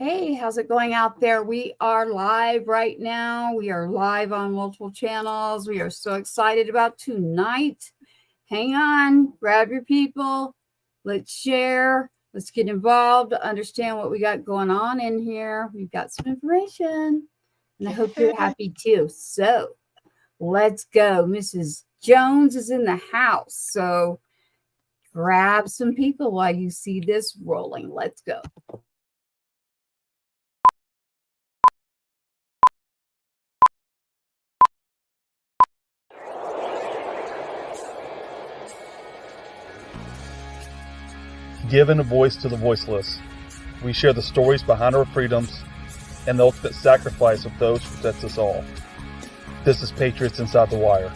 Hey, how's it going out there? We are live right now. We are live on multiple channels. We are so excited about tonight. Hang on, grab your people. Let's share. Let's get involved to understand what we got going on in here. We've got some information, and I hope you're happy too. So let's go. Mrs. Jones is in the house. So grab some people while you see this rolling. Let's go. Giving a voice to the voiceless. We share the stories behind our freedoms and the ultimate sacrifice of those who protect us all. This is Patriots Inside the Wire.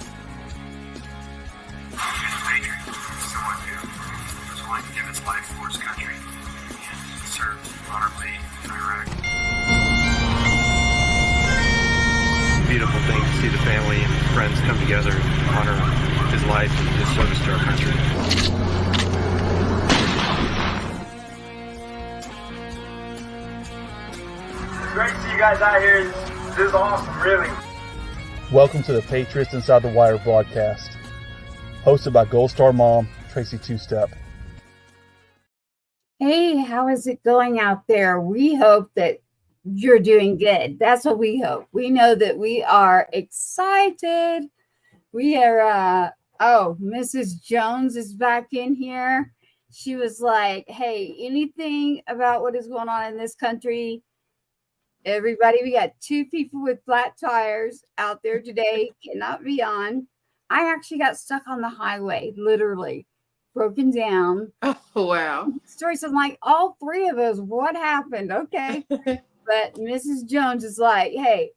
Beautiful thing to see the family and friends come together and honor his life and his service to our country. Great to see you guys out here. This is awesome, really. Welcome to the Patriots Inside the Wire broadcast, hosted by Gold Star Mom, Tracy Two-Step. Hey, how is it going out there? We hope that you're doing good. That's what we hope. We know that we are excited. We are, Mrs. Jones is back in here. She was like, hey, anything about what is going on in this country? Everybody, we got two people with flat tires out there today. Cannot be on. I actually got stuck on the highway, literally broken down. Oh, wow. Stories. I'm like, all three of us, what happened? Okay. But Mrs. Jones is like, hey,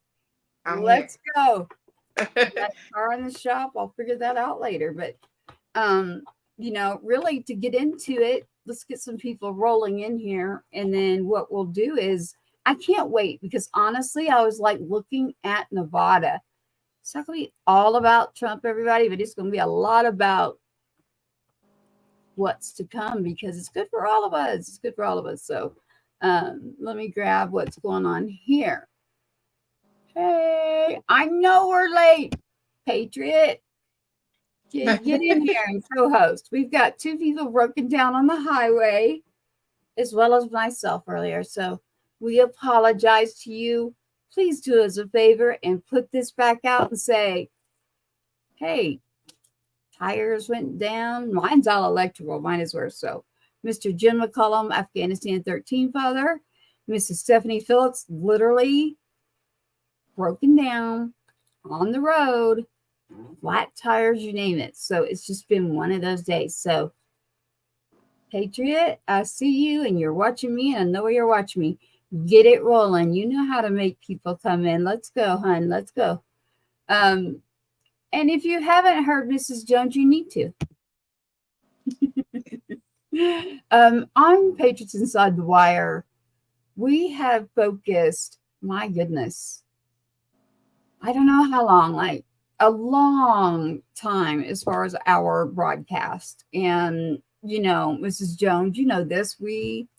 let's go. Got a car in the shop. I'll figure that out later. But, really to get into it, let's get some people rolling in here. And then what we'll do is, I can't wait because honestly, I was like looking at Nevada. It's not going to be all about Trump, everybody, but it's going to be a lot about what's to come because it's good for all of us. It's good for all of us. So let me grab what's going on here. Hey, I know we're late, Patriot. Get in here and co-host. We've got two people broken down on the highway as well as myself earlier. So we apologize to you. Please do us a favor and put this back out and say, hey, tires went down. Mine's all electrical. Mine is worse. So Mr. Jim McCollum, Afghanistan 13 father. Mrs. Stephanie Phillips, literally broken down on the road. Flat tires, you name it. So it's just been one of those days. So Patriot, I see you and you're watching me and I know you're watching me. Get it rolling. You know how to make people come in. Let's go, hun. Let's go. And if you haven't heard Mrs. Jones, you need to. On Patriots Inside the Wire, we have focused, my goodness, I don't know how long, like a long time as far as our broadcast. And, Mrs. Jones, you know this, we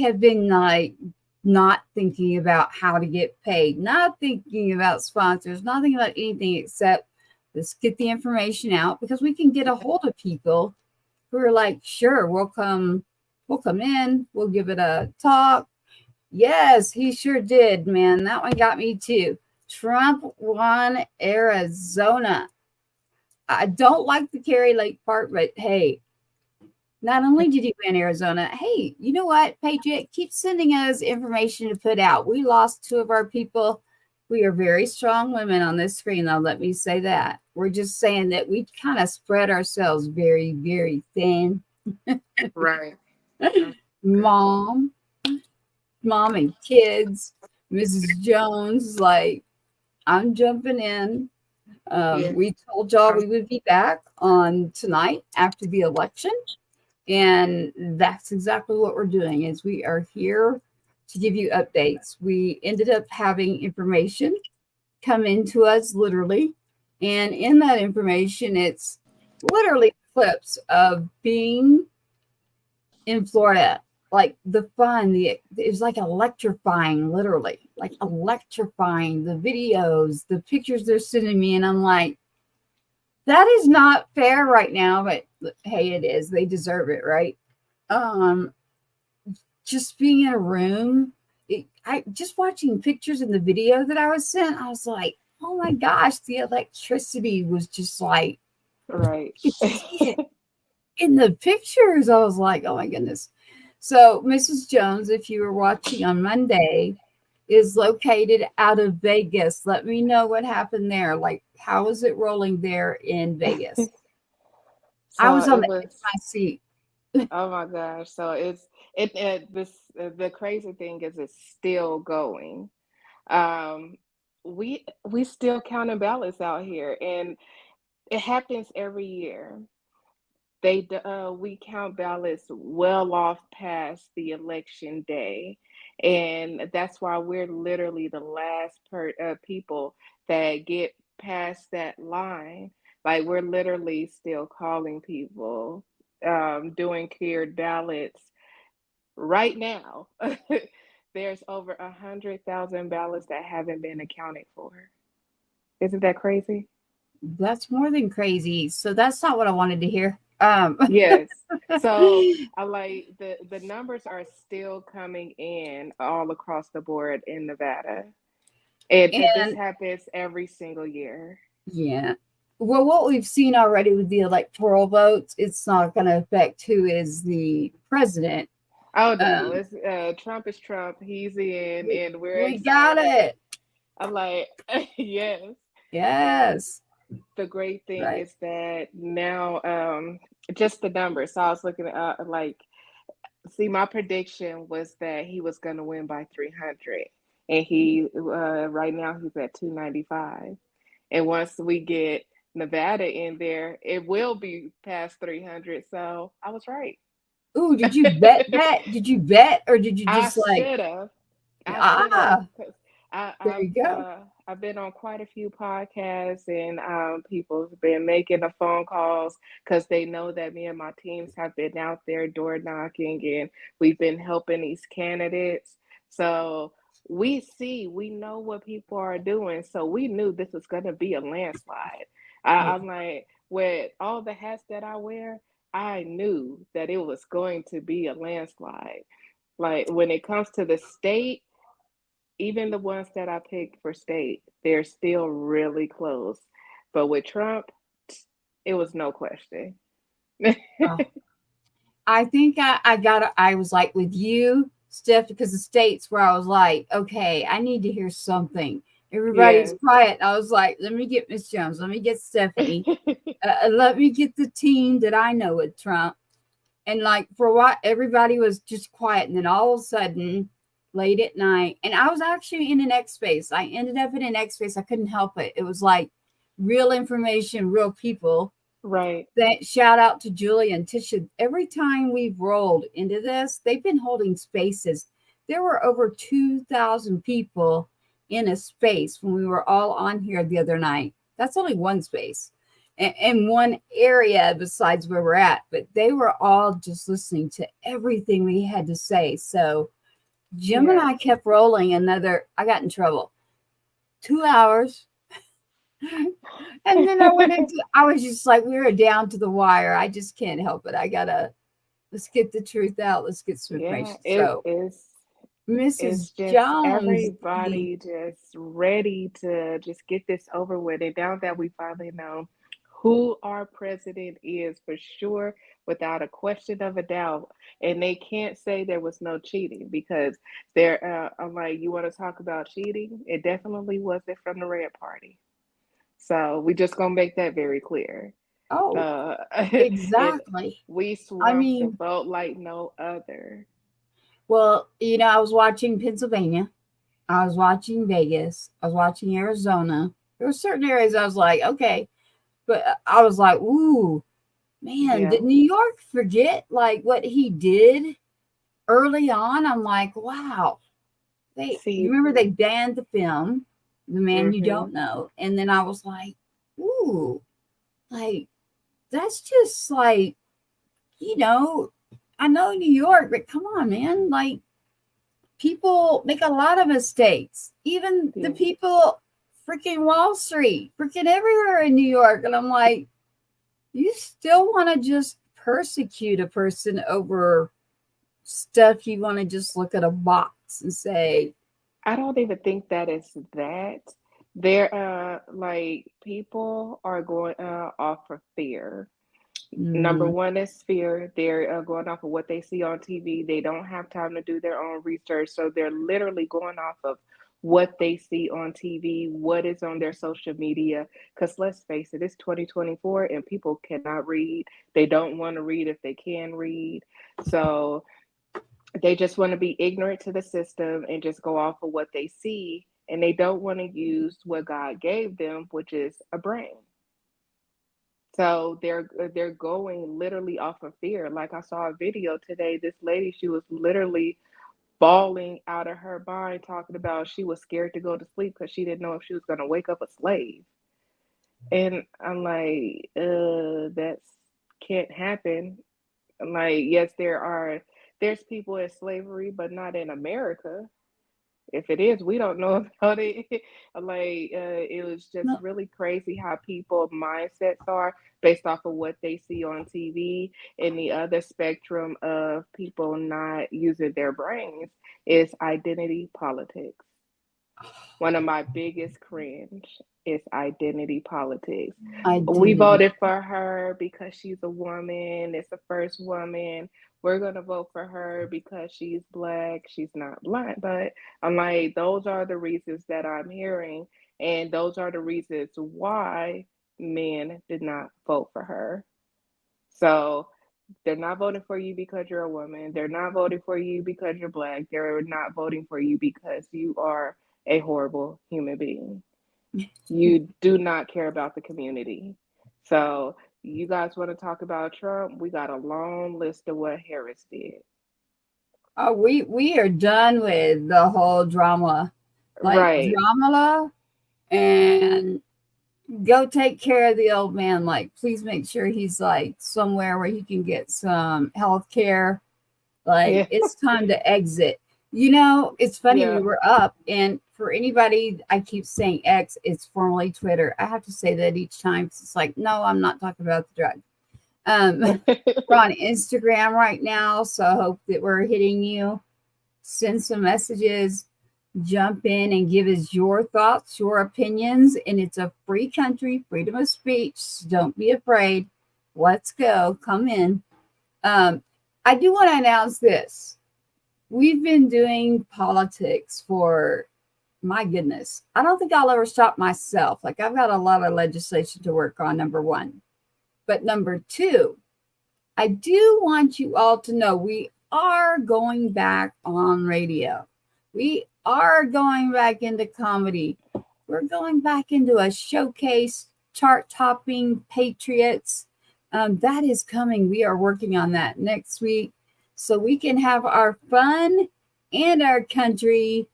have been like not thinking about how to get paid, not thinking about sponsors, not thinking about anything except let's get the information out because we can get a hold of people who are like, sure, we'll come in, we'll give it a talk. Yes, he sure did, man. That one got me too. Trump won Arizona. I don't like the Kerry Lake part, but hey, not only did he win Arizona, hey, you know what, Patriot, keep sending us information to put out. We lost two of our people. We are very strong women on this screen, though. Let me say that. We're just saying that we kind of spread ourselves very, very thin. Right. Mom and kids. Mrs. Jones is like, I'm jumping in. We told y'all we would be back on tonight after the election. And that's exactly what we're doing is we are here to give you updates. We ended up having information come into us literally. And in that information, it's literally clips of being in Florida like the fun, it was like electrifying, literally, like electrifying, the videos, the pictures they're sending me. And I'm like, that is not fair right now, but hey, it is. They deserve it, right? Just being in a room, I just watching pictures in the video that I was sent, I was like, oh my gosh, the electricity was just like, Right. you could see it in the pictures. I was like, oh my goodness. So Mrs. Jones, if you were watching on Monday, is located out of Vegas. Let me know what happened there. Like, how is it rolling there in Vegas? I was on the edge of my seat. Oh my gosh. So the crazy thing is it's still going. We still counting ballots out here, and it happens every year. We count ballots well off past the election day, and that's why we're literally the last people that get past that line. Like, we're literally still calling people, doing cleared ballots right now. There's over 100,000 ballots that haven't been accounted for. Isn't that crazy? That's more than crazy. So that's not what I wanted to hear. Yes. So I like the numbers are still coming in all across the board in Nevada. And this happens every single year. Yeah. Well, what we've seen already with the electoral votes, it's not going to affect who is the president. Oh no, it's Trump is Trump. He's in, and we're we got it. I'm like, yes. Yes. The great thing is that now, just the numbers. So I was looking at my prediction was that he was going to win by 300, and he right now he's at 295. And once we get Nevada in there, it will be past 300. So I was right. Ooh, did you bet that? Did you bet, or did you just I should have. There you go. I've been on quite a few podcasts, and people have been making the phone calls because they know that me and my teams have been out there door knocking, and we've been helping these candidates. So we know what people are doing. So we knew this was going to be a landslide. I'm like, with all the hats that I wear, I knew that it was going to be a landslide. Like, when it comes to the state, even the ones that I picked for state, they're still really close. But with Trump, it was no question. I think I was like with you, Steph, because the states where I was like, okay, I need to hear something. Everybody's quiet. I was like, let me get Miss Jones. Let me get Stephanie. Let me get the team that I know with Trump. And like, for a while, everybody was just quiet. And then all of a sudden, late at night, and I was actually in an X space. I ended up in an X space. I couldn't help it. It was like real information, real people. Right. That shout out to Julia and Tisha. Every time we've rolled into this, they've been holding spaces. There were over 2,000 people in a space when we were all on here the other night. That's only one space and one area besides where we're at, but they were all just listening to everything we had to say. So Jim and I kept rolling I got in trouble, 2 hours. And then I was just like, we were down to the wire. I just can't help it. Let's get the truth out. Let's get some information. Mrs. Jones. Everybody just ready to just get this over with. And now that we finally know who our president is for sure, without a question of a doubt, and they can't say there was no cheating, because I'm like, you want to talk about cheating? It definitely wasn't from the Red Party. So we just gonna make that very clear. Oh, exactly. We swamped the vote like no other. Well, I was watching Pennsylvania. I was watching Vegas. I was watching Arizona. There were certain areas I was like, okay. But I was like, ooh, man, did New York forget like what he did early on? I'm like, wow. Remember they banned the film, The Man You Don't Know. And then I was like, ooh, like, that's just like, I know New York, but come on, man. Like, people make a lot of mistakes. Even the people freaking Wall Street, freaking everywhere in New York. And I'm like, you still want to just persecute a person over stuff you want to just look at a box and say, I don't even think that is that. They're like people are going off of fear. Number one is fear. They're going off of what they see on TV. They don't have time to do their own research. So they're literally going off of what they see on TV, what is on their social media. Because let's face it, it's 2024 and people cannot read. They don't want to read if they can read. So they just want to be ignorant to the system and just go off of what they see. And they don't want to use what God gave them, which is a brain. So they're going literally off of fear. Like I saw a video today, this lady, she was literally bawling out of her mind, talking about she was scared to go to sleep because she didn't know if she was going to wake up a slave. And I'm like, that can't happen. I'm like, yes, there's people in slavery, but not in America. If it is, we don't know about it. Like, it was just really crazy how people mindsets are based off of what they see on TV. And the other spectrum of people not using their brains is identity politics. One of my biggest cringe is identity politics. We voted for her because she's a woman. It's the first woman. We're going to vote for her because she's Black. She's not Black. But I'm like, those are the reasons that I'm hearing. And those are the reasons why men did not vote for her. So they're not voting for you because you're a woman. They're not voting for you because you're Black. They're not voting for you because you are a horrible human being. You do not care about the community. So you guys want to talk about Trump? We got a long list of what Harris did. Oh, we are done with the whole drama. Like, right. Drama, and go take care of the old man. Like, please make sure he's like somewhere where he can get some health care. Like, it's time to exit. You know, it's funny, we were up, and for anybody, I keep saying X, it's formerly Twitter. I have to say that each time. It's like, no, I'm not talking about the drug. We're on Instagram right now, so I hope that we're hitting you. Send some messages, jump in and give us your thoughts, your opinions, and it's a free country, freedom of speech. So don't be afraid. Let's go. Come in. I do want to announce this. We've been doing politics for, my goodness, I don't think I'll ever stop myself. Like, I've got a lot of legislation to work on, number one. But number two, I do want you all to know we are going back on radio. We are going back into comedy. We're going back into a showcase, chart-topping Patriots. That is coming. We are working on that next week, so we can have our fun and our country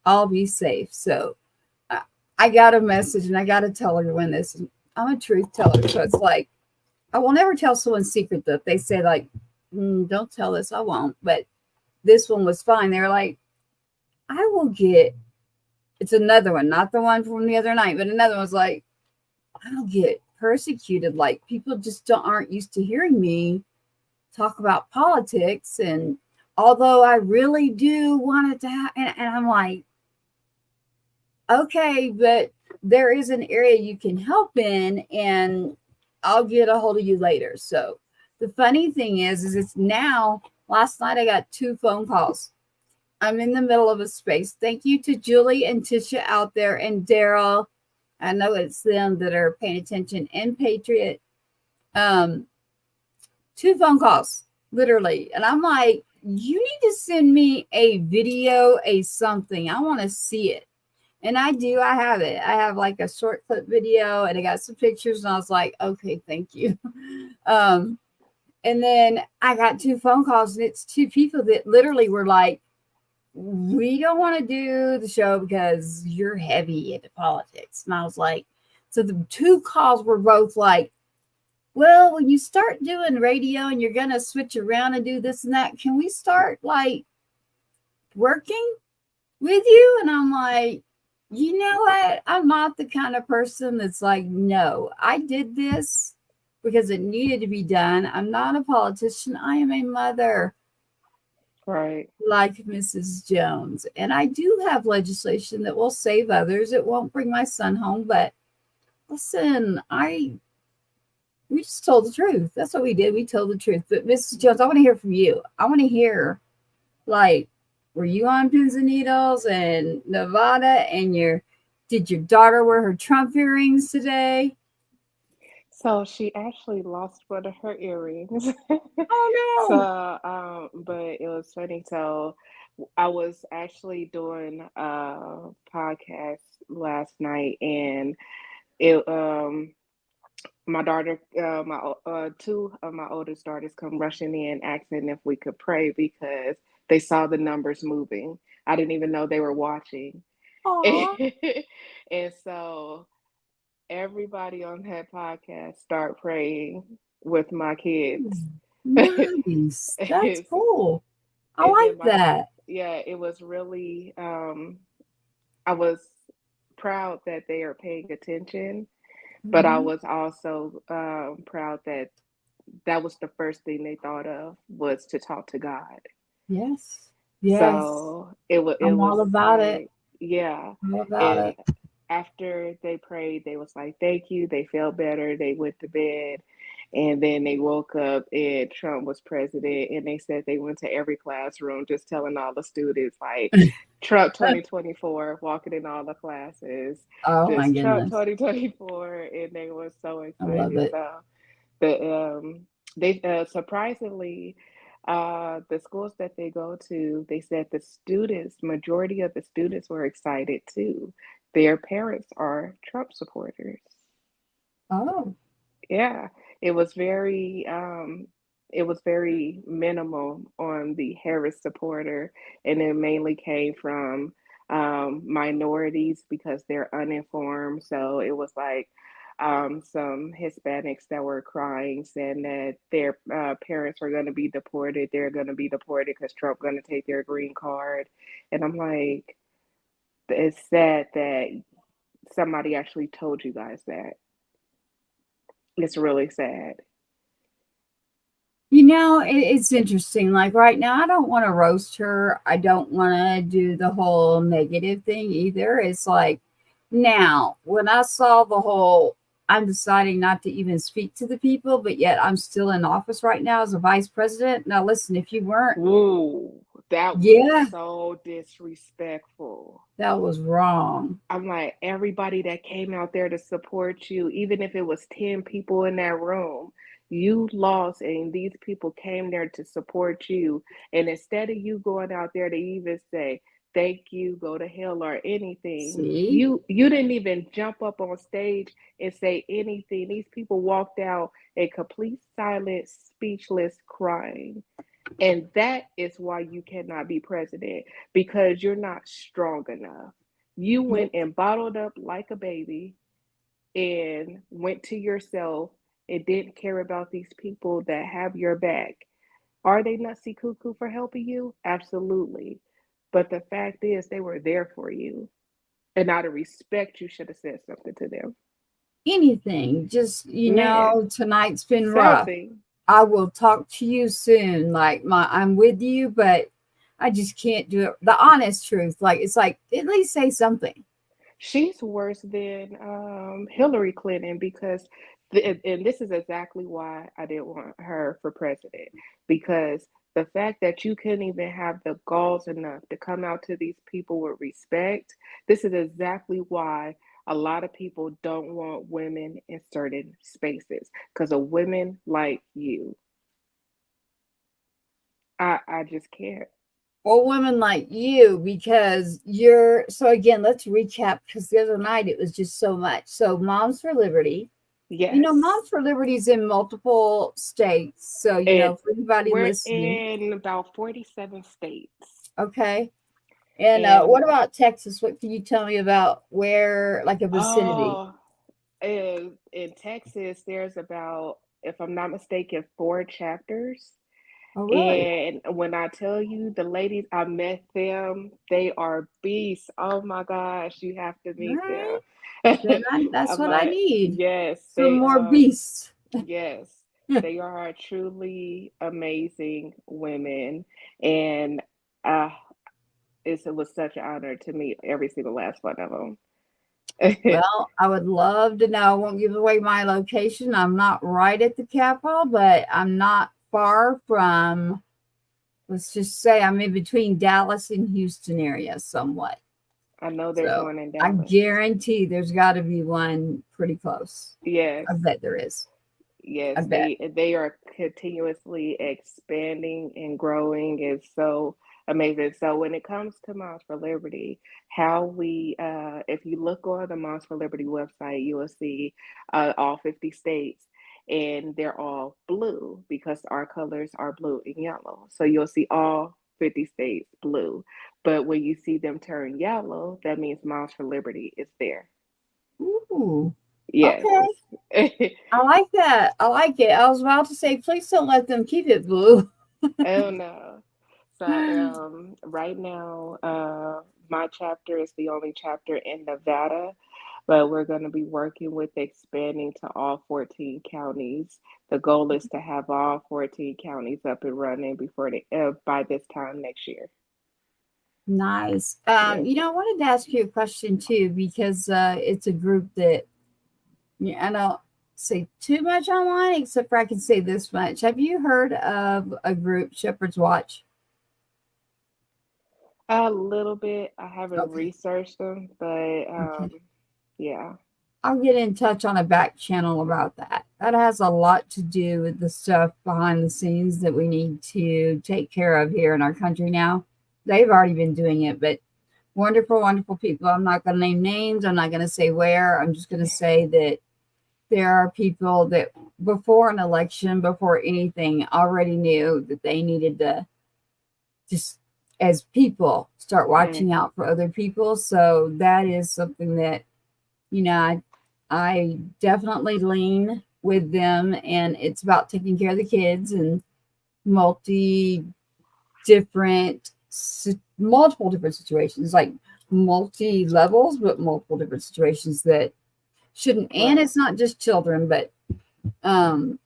all be safe. So I got a message, and I got to tell everyone this. I'm a truth teller, so it's like, I will never tell someone's secret, though. If they say, like, don't tell this, I won't. But this one was fine. They're like, I will get, it's another one, not the one from the other night, but another one's like, I'll get persecuted. Like, people just aren't used to hearing me talk about politics. And although I really do want it to happen, and I'm like, okay, but there is an area you can help in, and I'll get a hold of you later. So the funny thing is it's now, last night I got 2 phone calls. I'm in the middle of a space. Thank you to Julie and Tisha out there, and Daryl. I know it's them that are paying attention, and Patriot. 2 phone calls, literally. And I'm like, you need to send me a video, a something. I want to see it. And I do. I have it. I have like a short clip video, and I got some pictures, and I was like, okay, thank you. And then I got 2 phone calls, and it's 2 people that literally were like, we don't want to do the show because you're heavy into politics. And I was like, so the 2 calls were both like, well, when you start doing radio and you're going to switch around and do this and that, can we start like working with you? And I'm like, you know what? I'm not the kind of person that's like, no, I did this because it needed to be done. I'm not a politician. I am a mother. Right. Like Mrs. Jones. And I do have legislation that will save others. It won't bring my son home, but listen, we just told the truth. That's what we did. We told the truth. But Mrs. Jones, I want to hear from you. I want to hear, like, were you on pins and needles in Nevada and did your daughter wear her Trump earrings today? So she actually lost one of her earrings. Oh no. So, but it was funny. So I was actually doing a podcast last night, and it my daughter, two of my oldest daughters come rushing in asking if we could pray because they saw the numbers moving. I didn't even know they were watching. Aw. And so everybody on that podcast start praying with my kids. Nice. That's cool. I And like then that. yeah, it was really I was proud that they are paying attention, but I Mhm. was also proud that that was the first thing they thought of was to talk to God. Yes. Yes. So it I'm was all about it. like, yeah. All about And it. after they prayed, they was like, thank you. They felt better. They went to bed. And then they woke up and Trump was president. And they said they went to every classroom just telling all the students, like, Trump 2024, walking in all the classes, Oh my just Trump goodness. 2024. And they were so I love excited. it. So they surprisingly, the schools that they go to, they said the students, majority of the students were excited too. Their parents are Trump supporters. Oh. Yeah, it was very it was very minimal on the Harris supporter, and it mainly came from minorities because they're uninformed. So it was like some Hispanics that were crying, saying that their parents are going to be deported. They're going to be deported because Trump going to take their green card. And I'm like, it's sad that somebody actually told you guys that. It's really sad. You know, it's interesting. Like right now, I don't want to roast her. I don't want to do the whole negative thing either. It's like now, when I saw the whole, I'm deciding not to even speak to the people, but yet I'm still in office right now as a vice president. Now, listen, if you weren't, Ooh, that was yeah, so disrespectful. that was wrong. I'm like, everybody that came out there to support you, even if it was 10 people in that room, you lost, and these people came there to support you. And instead of you going out there to even say, thank you, go to hell or anything, See? you didn't even jump up on stage and say anything. These people walked out in complete silence, speechless, crying. And that is why you cannot be president, because you're not strong enough. You went Nope. and bottled up like a baby and went to yourself and didn't care about these people that have your back. Are they nutsy cuckoo for helping you? Absolutely. But the fact is, they were there for you. And out of respect, you should have said something to them. Anything. Just, Man, tonight's been rough. something. I will talk to you soon. Like I'm with you, but I just can't do it. The honest truth. Like it's like at least say something. She's worse than Hillary Clinton because, and this is exactly why I didn't want her for president, because the fact that you couldn't even have the galls enough to come out to these people with respect, this is exactly why a lot of people don't want women in certain spaces because of women like you. I just can't. Well, women like you, because you're so again, let's recap because the other night it was just so much. So Moms for Liberty. Yes. Moms for Liberty is in multiple states. So, And for anybody we're listening, in about 47 states. okay. And And what about Texas? What can you tell me about where, like a vicinity? oh, in Texas, there's about if I'm not mistaken, 4 chapters. Oh, really? And when I tell you the ladies, I met them, they are beasts. Oh my gosh, you have to All meet right. them. Then that's what I But need. yes, Some they more beasts. yes, they are truly amazing women. And uh it was such an honor to meet every single last one of them. Well, I would love to know. I won't give away my location. I'm not right at the Capitol, but I'm not far from, let's just say I'm in between Dallas and Houston area somewhat. I know there's So one in I Dallas. guarantee there's got to be one pretty close. Yes. I bet there is. I Yes, bet. they are continuously expanding and growing. It's so amazing. So when it comes to Moms for Liberty, how we if you look on the Moms for Liberty website, you will see all 50 states, and they're all blue because our colors are blue and yellow. So you'll see all 50 states blue. But when you see them turn yellow, that means Moms for Liberty is there. Ooh, Yes. okay. I like that. I like it. I was about to say, please don't let them keep it blue. Oh no. So right now, my chapter is the only chapter in Nevada, but we're going to be working with expanding to all 14 counties. The goal is to have all 14 counties up and running before by this time next year. Nice. Yes. I wanted to ask you a question too, because it's a group that I don't say too much online, except for I can say this much. Have you heard of a group, Shepherd's Watch? A little bit. I haven't Okay. researched them, but Okay. yeah. I'll get in touch on a back channel about that. That has a lot to do with the stuff behind the scenes that we need to take care of here in our country now. They've already been doing it, but wonderful, wonderful people. I'm not going to name names. I'm not going to say where. I'm just going to say that there are people that before an election, before anything, already knew that they needed to just, as people, start Mm, watching out for other people. So that is something that, I definitely lean with them, and it's about taking care of the kids and multi different, multiple different situations, like multi levels, but multiple different situations that shouldn't. And right. it's not just children, but um,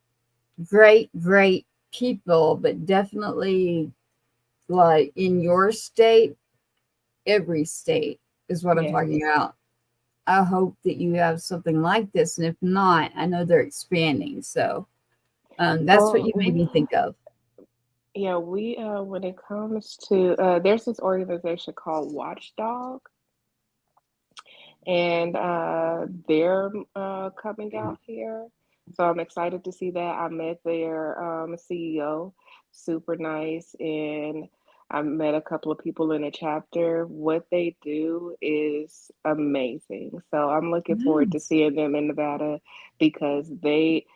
great, great people, but definitely like in your state, every state is what I'm Yes. talking about. I hope that you have something like this. And if not, I know they're expanding. So that's what Well, you made me think of. yeah, we when it comes to there's this organization called Watchdog, and they're coming out here. So I'm excited to see that. I met their CEO, super nice, and I met a couple of people in the chapter. What they do is amazing. So I'm looking forward to Nice. seeing them in Nevada because they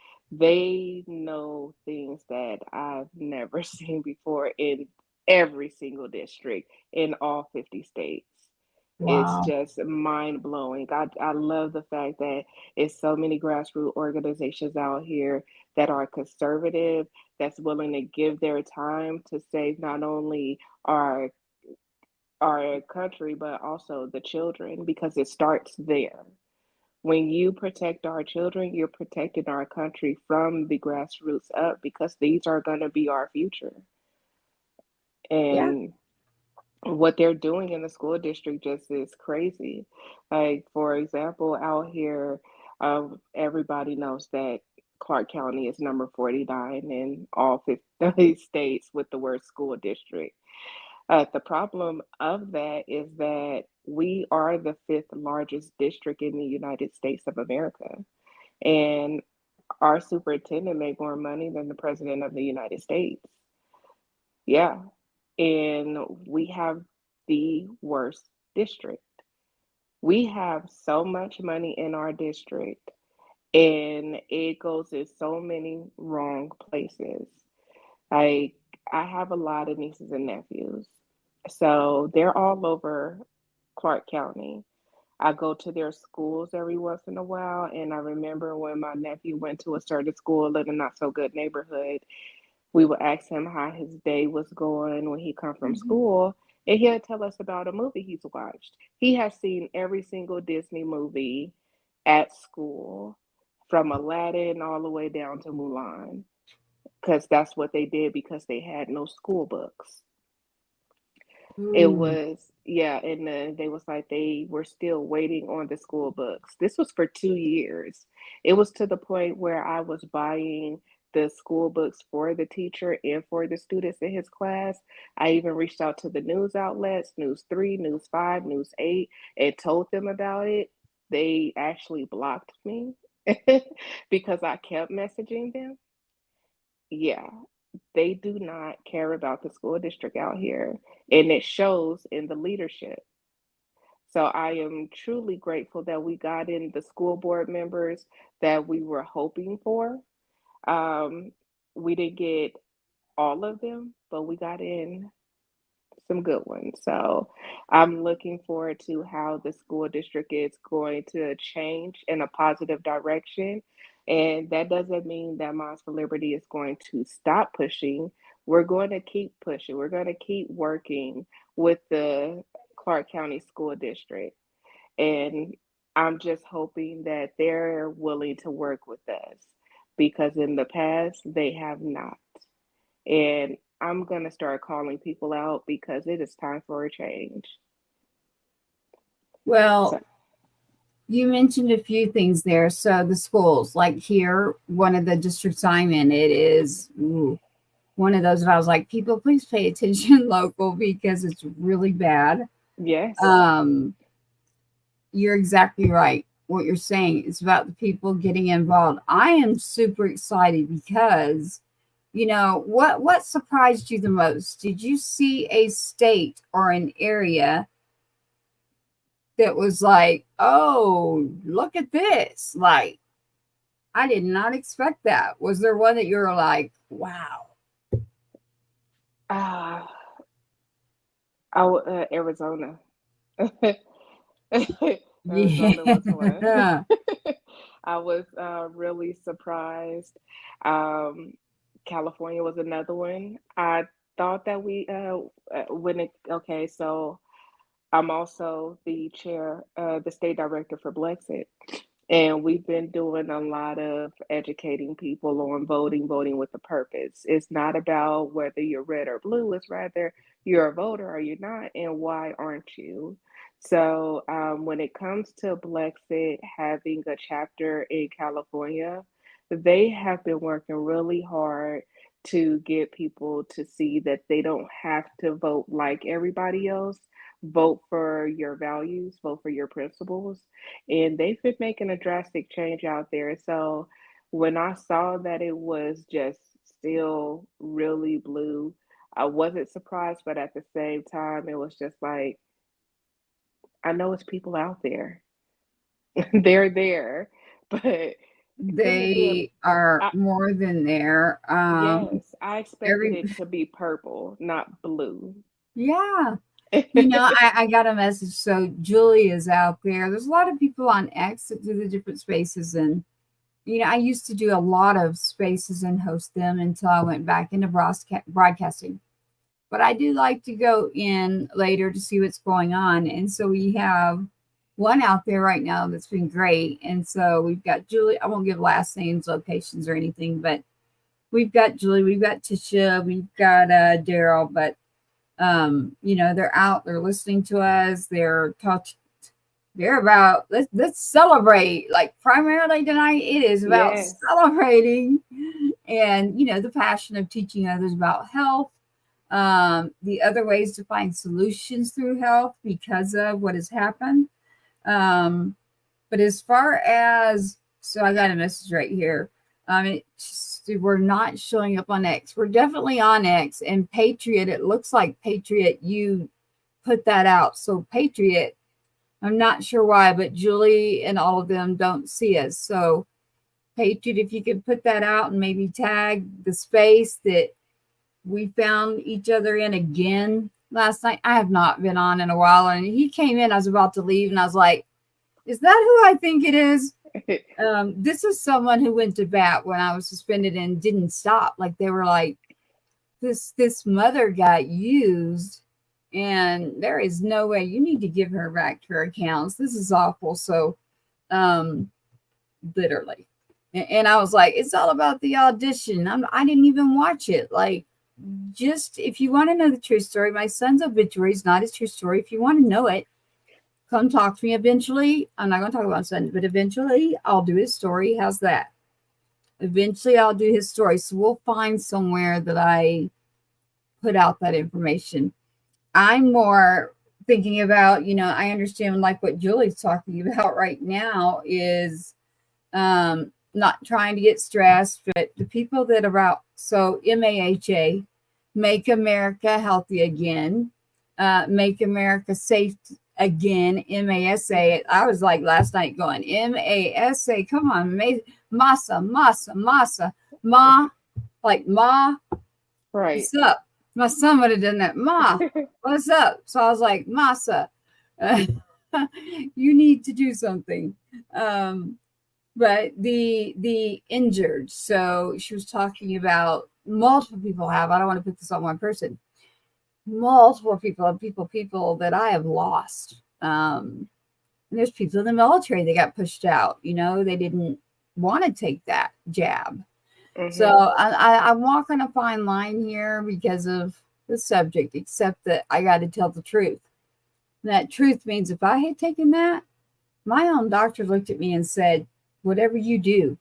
know things that I've never seen before in every single district in all 50 states. It's Wow. just mind blowing. I love the fact that it's so many grassroots organizations out here that are conservative, that's willing to give their time to save not only our our country but also the children because it starts there. When you protect our children, you're protecting our country from the grassroots up because these are going to be our future. Yeah. And what they're doing in the school district just is crazy. Like, for example, out here, everybody knows that Clark County is number 49 in all 50 states with the word school district. The problem of that is that we are the fifth largest district in the United States of America. And our superintendent made more money than the president of the United States. Yeah. And we have the worst district. We have so much money in our district, and it goes in so many wrong places. Like, I have a lot of nieces and nephews. So they're all over Clark County. I go to their schools every once in a while, and I remember when my nephew went to a certain school in a not so good neighborhood, we would ask him how his day was going when he come from school, and he'll tell us about a movie he's watched. He has seen every single Disney movie at school, from Aladdin all the way down to Mulan, because that's what they did because they had no school books. It Ooh. was, yeah, and they was like they were still waiting on the school books. This was for 2 years. It was to the point where I was buying the school books for the teacher and for the students in his class. I even reached out to the news outlets, News 3, News 5, News 8, and told them about it. They actually blocked me because I kept messaging them. Yeah, they do not care about the school district out here, and it shows in the leadership. So I am truly grateful that we got in the school board members that we were hoping for. Um, we didn't get all of them, but we got in some good ones. So I'm looking forward to how the school district is going to change in a positive direction. And that doesn't mean that Moms for Liberty is going to stop pushing. We're going to keep pushing. We're going to keep working with the Clark County School District. And I'm just hoping that they're willing to work with us because in the past, they have not. And I'm going to start calling people out because it is time for a change. Well, So, you mentioned a few things there. So the schools, like here, one of the districts I'm in, it is one of those that I was like, people, please pay attention local because it's really bad. yes, You're exactly right. What you're saying is about the people getting involved. I am super excited because, what surprised you the most? Did you see a state or an area that was like, oh, look at this? Like, I did not expect that. Was there one that you were like, wow? uh, Arizona. Arizona was one. Yeah. I was really surprised. Um, California was another one. I thought that okay, so I'm also the chair, the state director for Blexit. And we've been doing a lot of educating people on voting with a purpose. It's not about whether you're red or blue, it's rather you're a voter or you're not, and why aren't you? So, when it comes to Blexit having a chapter in California, they have been working really hard to get people to see that they don't have to vote like everybody else. Vote for your values, vote for your principles, and they've been making a drastic change out there. So when I saw that it was just still really blue, I wasn't surprised, but at the same time, it was just like, I know it's people out there. They're there, but couldn't it be They are I, more than there. yes, I expected Every it to be purple, not blue. Yeah. I got a message. So Julie is out there. There's a lot of people on X that do the different spaces. And, I used to do a lot of spaces and host them until I went back into broadcasting. But I do like to go in later to see what's going on. And so we have one out there right now that's been great. And so we've got Julie. I won't give last names, locations, or anything, but we've got Julie, we've got Tisha, we've got Daryl, but they're out, they're listening to us, they're about let's celebrate. Like primarily tonight it is about Yes, celebrating and the passion of teaching others about health, the other ways to find solutions through health because of what has happened. But as far as, so I got a message right here. We're not showing up on X. We're definitely on X, and Patriot. It looks like Patriot. You put that out, so Patriot. I'm not sure why, but Julie and all of them don't see us. So Patriot, if you could put that out and maybe tag the space that we found each other in again last night. I have not been on in a while, and he came in. I was about to leave, and I was like, Is that who I think it is? This is someone who went to bat when I was suspended and didn't stop. Like they were like, this mother got used, and there is no way. You need to give her back her accounts. This is awful. So, literally, and I was like, it's all about the audition. I didn't even watch it. Like, just if you want to know the true story, my son's obituary is not his true story. If you want to know it, come talk to me eventually. I'm not going to talk about Sunday, but eventually I'll do his story. How's that? Eventually I'll do his story. So we'll find somewhere that I put out that information. I'm more thinking about, I understand like what Julie's talking about right now is not trying to get stressed, but the people that are out. So MAHA, Make America Healthy Again, Make America Safe Again, MASA. I was like last night going, MASA, come on, MASA, Ma, like Ma, Right. what's up? My son would have done that. Ma, what's up? So I was like, MASA, you need to do something. But the injured. So she was talking about multiple people have. I don't want to put this on one person. Multiple people that I have lost. And there's people in the military that got pushed out. They didn't want to take that jab. Mm-hmm. So I'm walking a fine line here because of the subject, except that I got to tell the truth. And that truth means if I had taken that, my own doctor looked at me and said, whatever you do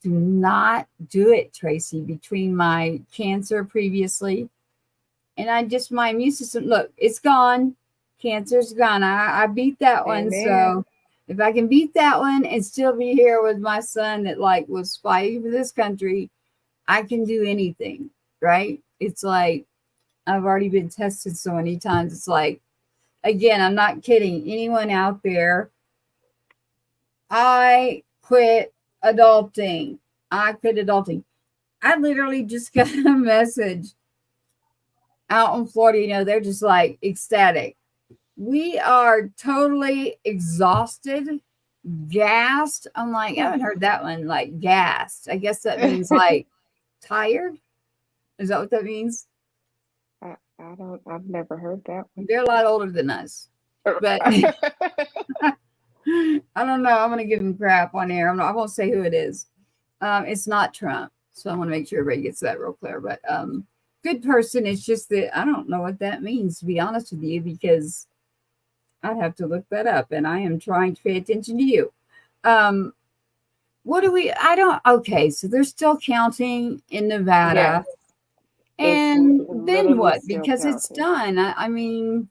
not do it, Tracy. Between my cancer previously and my immune system, look, it's gone. Cancer's gone. I beat that one. Amen. So if I can beat that one and still be here with my son that was fighting for this country, I can do anything, right? It's like, I've already been tested so many times. It's like, again, I'm not kidding. Anyone out there, I quit adulting. I literally just got a message out in Florida. They're just like ecstatic. We are totally exhausted, gassed. I'm like, I haven't heard that one, like gassed. I guess that means like tired. Is that what that means? I've never heard that one. They're a lot older than us, but I don't know. I'm going to give them crap on air. I won't say who it is. It's not Trump. So I want to make sure everybody gets that real clear, but good person. It's just that I don't know what that means, to be honest with you, because I'd have to look that up, and I am trying to pay attention to you. Okay, so they're still counting in Nevada. Yes. And then what? Because counting. It's done. I mean...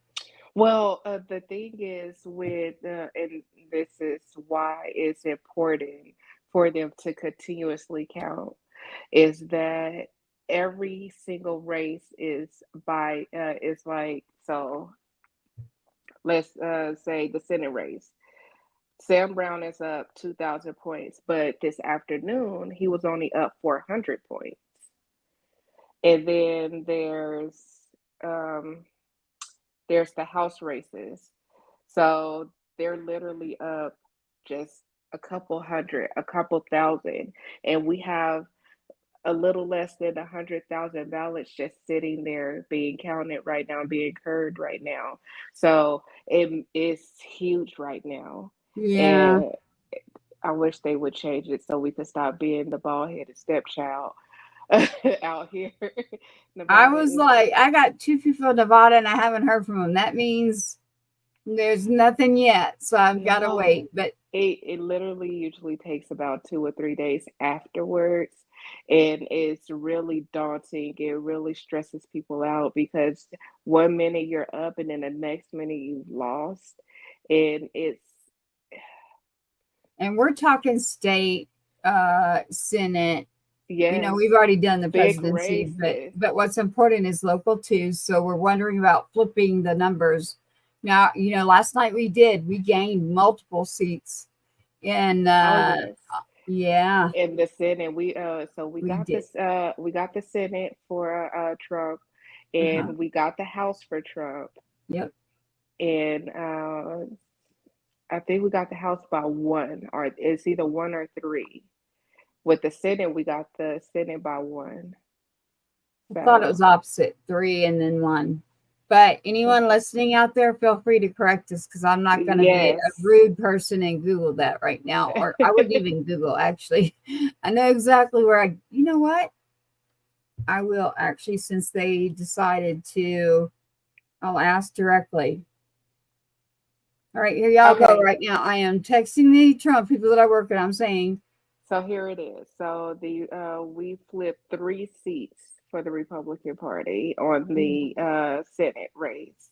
Well, the thing is with, and this is why it's important for them to continuously count, is that every single race is so let's say the Senate race. Sam Brown is up 2,000 points, but this afternoon he was only up 400 points. And then there's the House races. So they're literally up just a couple thousand. And we have a little less than 100,000 ballots just sitting there being counted right now, being heard right now. So it is huge right now. Yeah. And I wish they would change it so we could stop being the bald-headed stepchild out here. I was like, I got 2 people in Nevada and I haven't heard from them. That means there's nothing yet. So I've got to wait. But it literally usually takes about 2 or 3 days afterwards. And it's really daunting. It really stresses people out because one minute you're up and then the next minute you've lost. And we're talking state, Senate. Yes. We've already done the presidency, but what's important is local too. So we're wondering about flipping the numbers. Now, last night we gained multiple seats in, yeah. In the Senate, we got the Senate for Trump, and we got the House for Trump. Yep. And I think we got the House by one, or it's either one or three. With the Senate, we got the Senate by one. I thought it was opposite, 3 and then 1. But anyone listening out there, feel free to correct us, because I'm not going to be a rude person and Google that right now. Or I wouldn't even Google, actually. I know exactly where you know what? I will actually, since they decided to, I'll ask directly. All right, here y'all go right now. I am texting the Trump people that I work with. I'm saying. So here it is. So we flipped 3 seats for the Republican Party on the Senate race.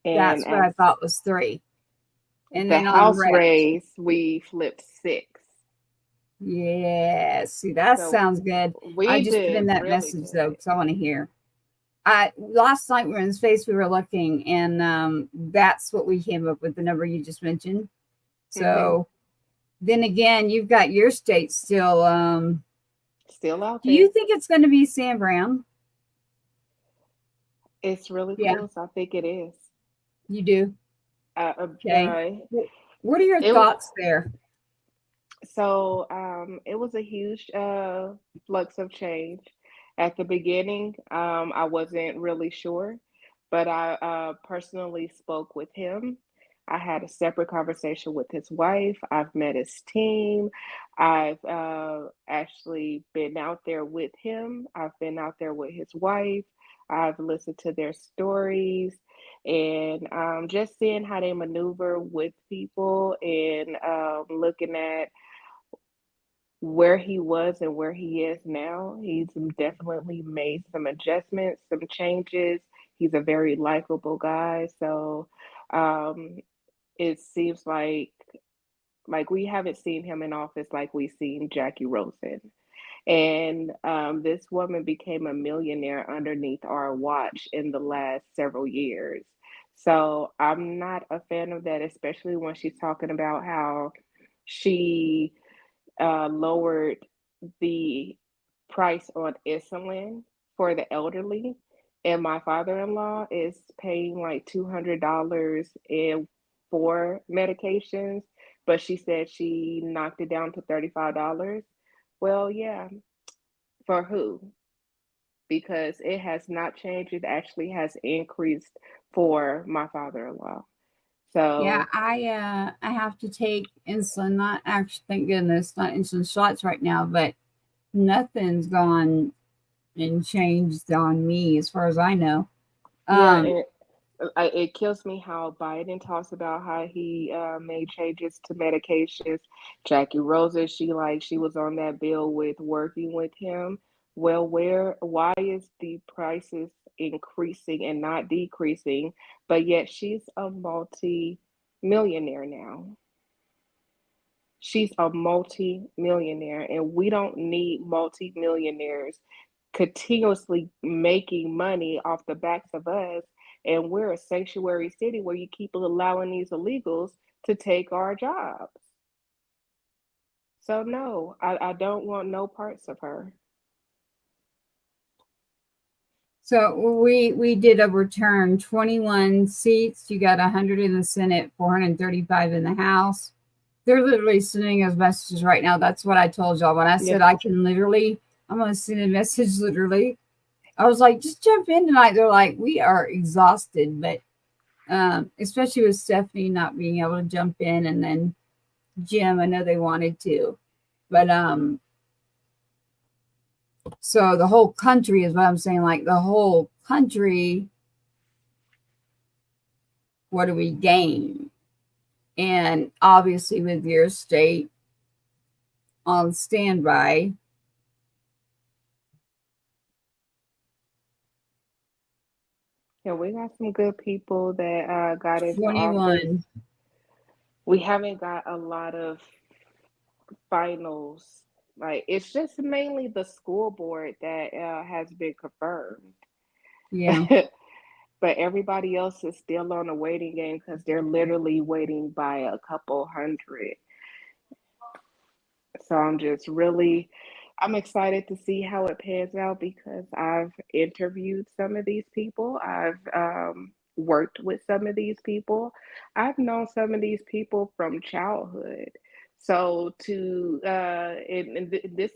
And that's what I thought was 3. And then House race, we flipped 6. Yeah, see, that sounds good. I just put in that really message though, because I want to hear. Last night we were in space, we were looking, and that's what we came up with, the number you just mentioned. So then again, you've got your state still out there. Do you think it's going to be Sam Brown? It's really close. I think it is. You do? Okay. What are your thoughts there? So it was a huge flux of change. At the beginning, I wasn't really sure, but I personally spoke with him. I had a separate conversation with his wife. I've met his team. I've actually been out there with him. I've been out there with his wife. I've listened to their stories, and just seeing how they maneuver with people, and looking at where he was and where he is now. He's definitely made some adjustments, some changes. He's a very likable guy. So it seems like we haven't seen him in office like we've seen Jackie Rosen. And this woman became a millionaire underneath our watch in the last several years. So I'm not a fan of that, especially when she's talking about how she lowered the price on insulin for the elderly. And my father-in-law is paying like $200 for medications, but she said she knocked it down to $35. Well, yeah, for who? Because it has not changed. It actually has increased for my father-in-law. So yeah, I have to take insulin. Not actually, thank goodness, not insulin shots right now, but nothing's gone and changed on me as far as I know. It kills me how Biden talks about how he made changes to medications. Jackie Rosen, she was on that bill with working with him. Well, why is the prices increasing and not decreasing? But yet she's a multi-millionaire now. She's a multi-millionaire, and we don't need multi-millionaires continuously making money off the backs of us. And we're a sanctuary city where you keep allowing these illegals to take our jobs. So no, I don't want no parts of her. So we did overturn 21 seats. You got 100 in the Senate, 435 in the House. They're literally sending us messages right now. That's what I told y'all when I said I can literally, I'm going to send a message literally. I was like, just jump in tonight. They're like, we are exhausted, but especially with Stephanie not being able to jump in, and then Jim, I know they wanted to, but so the whole country is what I'm saying, like the whole country, what do we gain? And obviously with your state on standby, yeah, we got some good people that got into 21. office. We haven't got a lot of finals. Like, it's just mainly the school board that has been confirmed. Yeah. But everybody else is still on a waiting game because they're literally waiting by a couple hundred. So I'm excited to see how it pans out, because I've interviewed some of these people. I've worked with some of these people. I've known some of these people from childhood. So this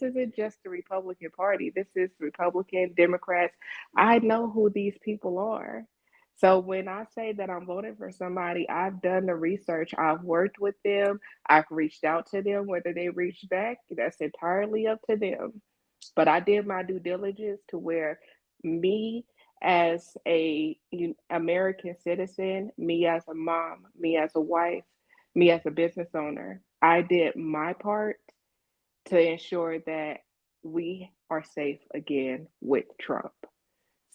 isn't just the Republican Party. This is Republican, Democrats. I know who these people are. So when I say that I'm voting for somebody, I've done the research. I've worked with them. I've reached out to them. Whether they reach back, that's entirely up to them. But I did my due diligence to where me as a American citizen, me as a mom, me as a wife, me as a business owner, I did my part to ensure that we are safe again with Trump.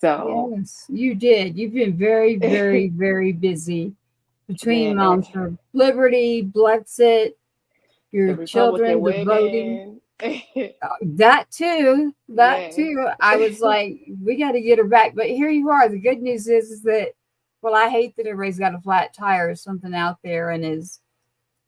So, Yes, you did. You've been very, very, very busy between man, Moms for Liberty, Blexit, the your Republican children, the voting. women, That too. That yes, too. I was like, we got to get her back. But here you are. The good news is that, well, I hate that everybody's got a flat tire or something out there and is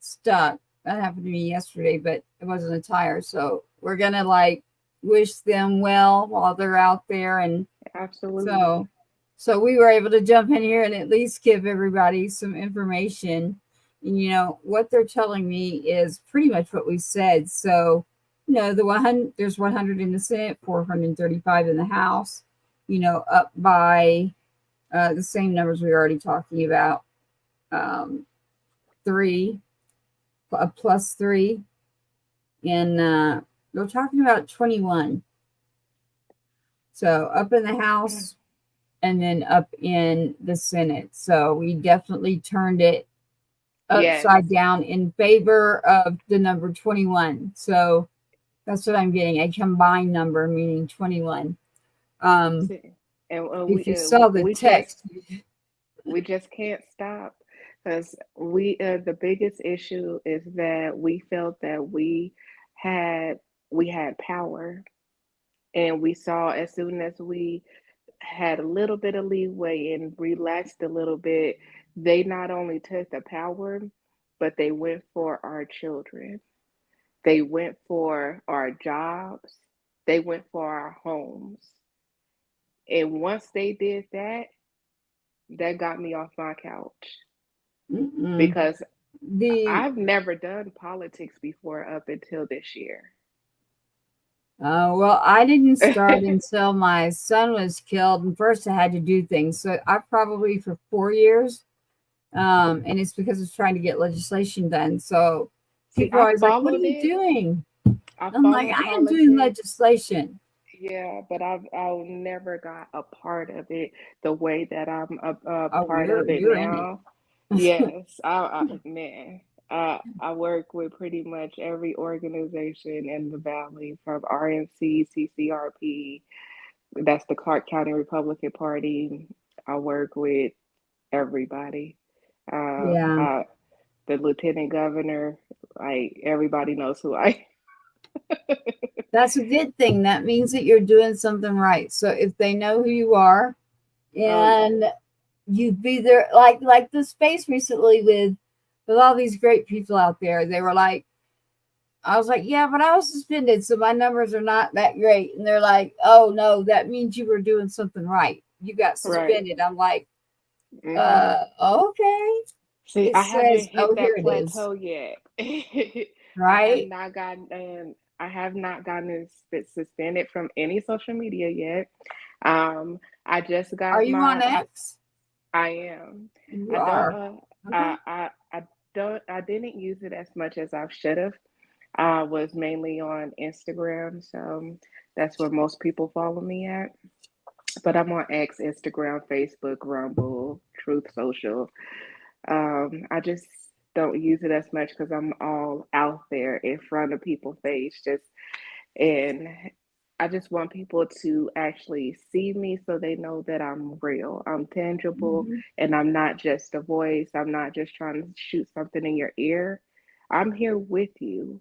stuck. That happened to me yesterday, but it wasn't a tire. So we're going to like wish them well while they're out there. And absolutely. so we were able to jump in here and at least give everybody some information. And, you know, what they're telling me is pretty much what we said. So, you know, there's 100 in the Senate, 435 in the House, you know, up by the same numbers we were already talking about. 3 plus 3. And we're talking about 21. So up in the House and then up in the Senate. So we definitely turned it upside down in favor of the number 21. So that's what I'm getting, a combined number, meaning 21. If you saw the text. We just can't stop because the biggest issue is that we felt that we had power, and we saw as soon as we had a little bit of leeway and relaxed a little bit, they not only took the power, but they went for our children. They went for our jobs. They went for our homes. And once they did that, that got me off my couch. Because I've never done politics before up until this year. Well, I didn't start until my son was killed, and first I had to do things. So I probably for 4 years, and it's because I was trying to get legislation done. So people are always like, "What are you doing?" I'm like, "I am doing legislation." Yeah, but I've never got a part of it the way that I'm a part of it now. Yes, I work with pretty much every organization in the Valley, from RNC, CCRP, that's the Clark County Republican Party. I work with everybody. Yeah. The lieutenant governor, like everybody knows who I am. That's a good thing. That means that you're doing something right. So if they know who you are, and you be there, like the space recently with all these great people out there, they were like, I was like, yeah, but I was suspended, so my numbers are not that great. And they're like, oh no, that means you were doing something right. You got suspended. Right. I'm like, okay. See, I haven't hit that plateau yet. Right. I have not gotten suspended from any social media yet. I just got. Are you on X? I am. You are. I didn't use it as much as I should have. I was mainly on Instagram, so that's where most people follow me at. But I'm on X, Instagram, Facebook, Rumble, Truth Social. I just don't use it as much because I'm all out there in front of people's face, and I just want people to actually see me so they know that I'm real, I'm tangible, and I'm not just a voice. I'm not just trying to shoot something in your ear. I'm here with you.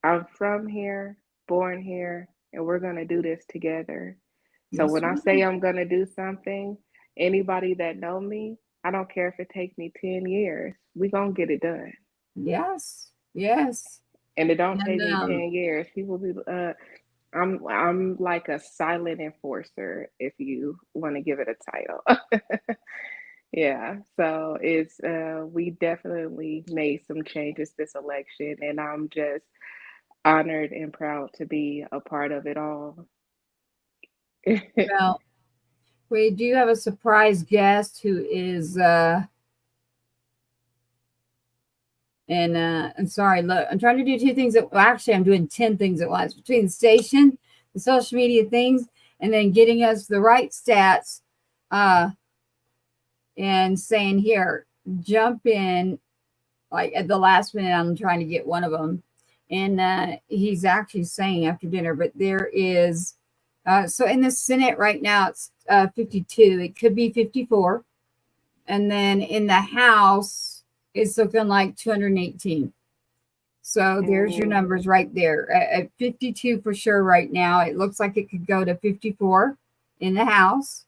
I'm from here, born here, and we're going to do this together. So when I say I'm going to do something, anybody that know me, I don't care if it takes me 10 years. We're going to get it done. Yes. Yes. And it don't take me 10 years. People be I'm like a silent enforcer, if you want to give it a title. Yeah, so it's we definitely made some changes this election, and I'm just honored and proud to be a part of it all. Well, we do have a surprise guest who is and sorry, look, I'm trying to do two things well, actually I'm doing 10 things at once between the station, the social media things, and then getting us the right stats and saying here, jump in like at the last minute. I'm trying to get one of them. And he's actually saying after dinner, but there is so in the Senate right now it's 52. It could be 54. And then in the House, it's looking like 218. So there's your numbers right there. At 52 for sure right now. It looks like it could go to 54 in the House.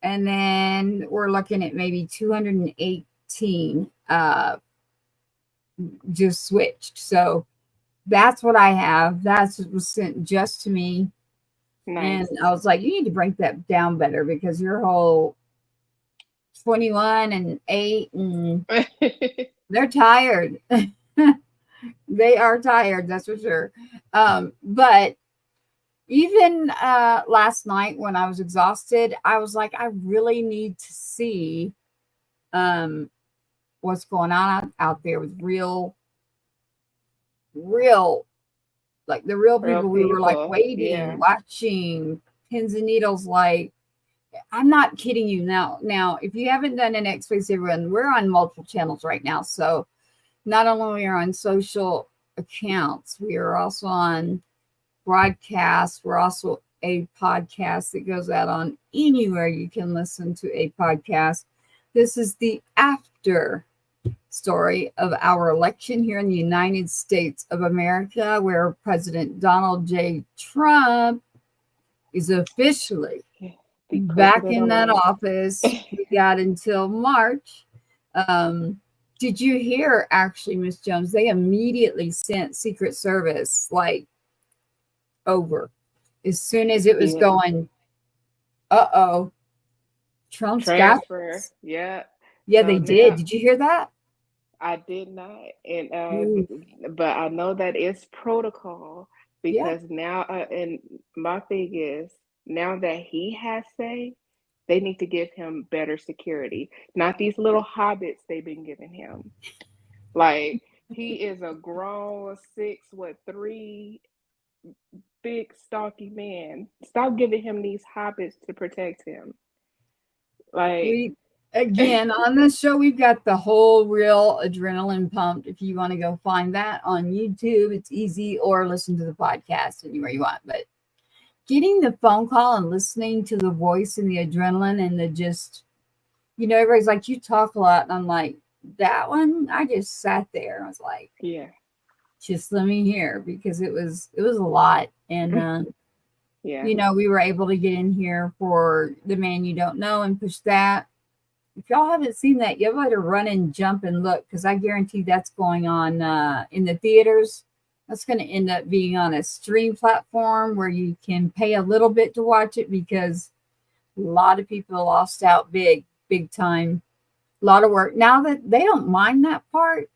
And then we're looking at maybe 218 just switched. So that's what I have. That's what was sent just to me. Nice. And I was like, you need to break that down better because your whole 21 and 8 and they're tired. They are tired, that's for sure. But even last night when I was exhausted, I was like, I really need to see what's going on out there with real, like the real people. We were like waiting, watching, pins and needles. Like, I'm not kidding you. Now, if you haven't done an X-Face Everyone, we're on multiple channels right now. So not only are we on social accounts, we are also on broadcast. We're also a podcast that goes out on anywhere you can listen to a podcast. This is the after story of our election here in the United States of America, where President Donald J. Trump is officially back in that office. We got until March. Did you hear, actually, Miss Jones, they immediately sent Secret Service like over as soon as it was going, Trump's transfer. got Yeah. So they did. Did you hear that? I did not. And but I know that it's protocol because now and my thing is now that he has say, they need to give him better security. Not these little hobbits they've been giving him. Like, he is a grown 6'3" big stocky man. Stop giving him these hobbits to protect him. Like, again, on this show, we've got the whole real adrenaline pumped. If you want to go find that on YouTube, it's easy, or listen to the podcast anywhere you want. But getting the phone call and listening to the voice and the adrenaline and the just, everybody's like, you talk a lot. And I'm like, that one, I just sat there. I was like, just let me hear, because it was a lot. And we were able to get in here for The Man You Don't Know and push that. If y'all haven't seen that, you better run and jump and look, because I guarantee that's going on in the theaters. That's going to end up being on a stream platform where you can pay a little bit to watch it, because a lot of people lost out big time. A lot of work. Now that they don't mind that part,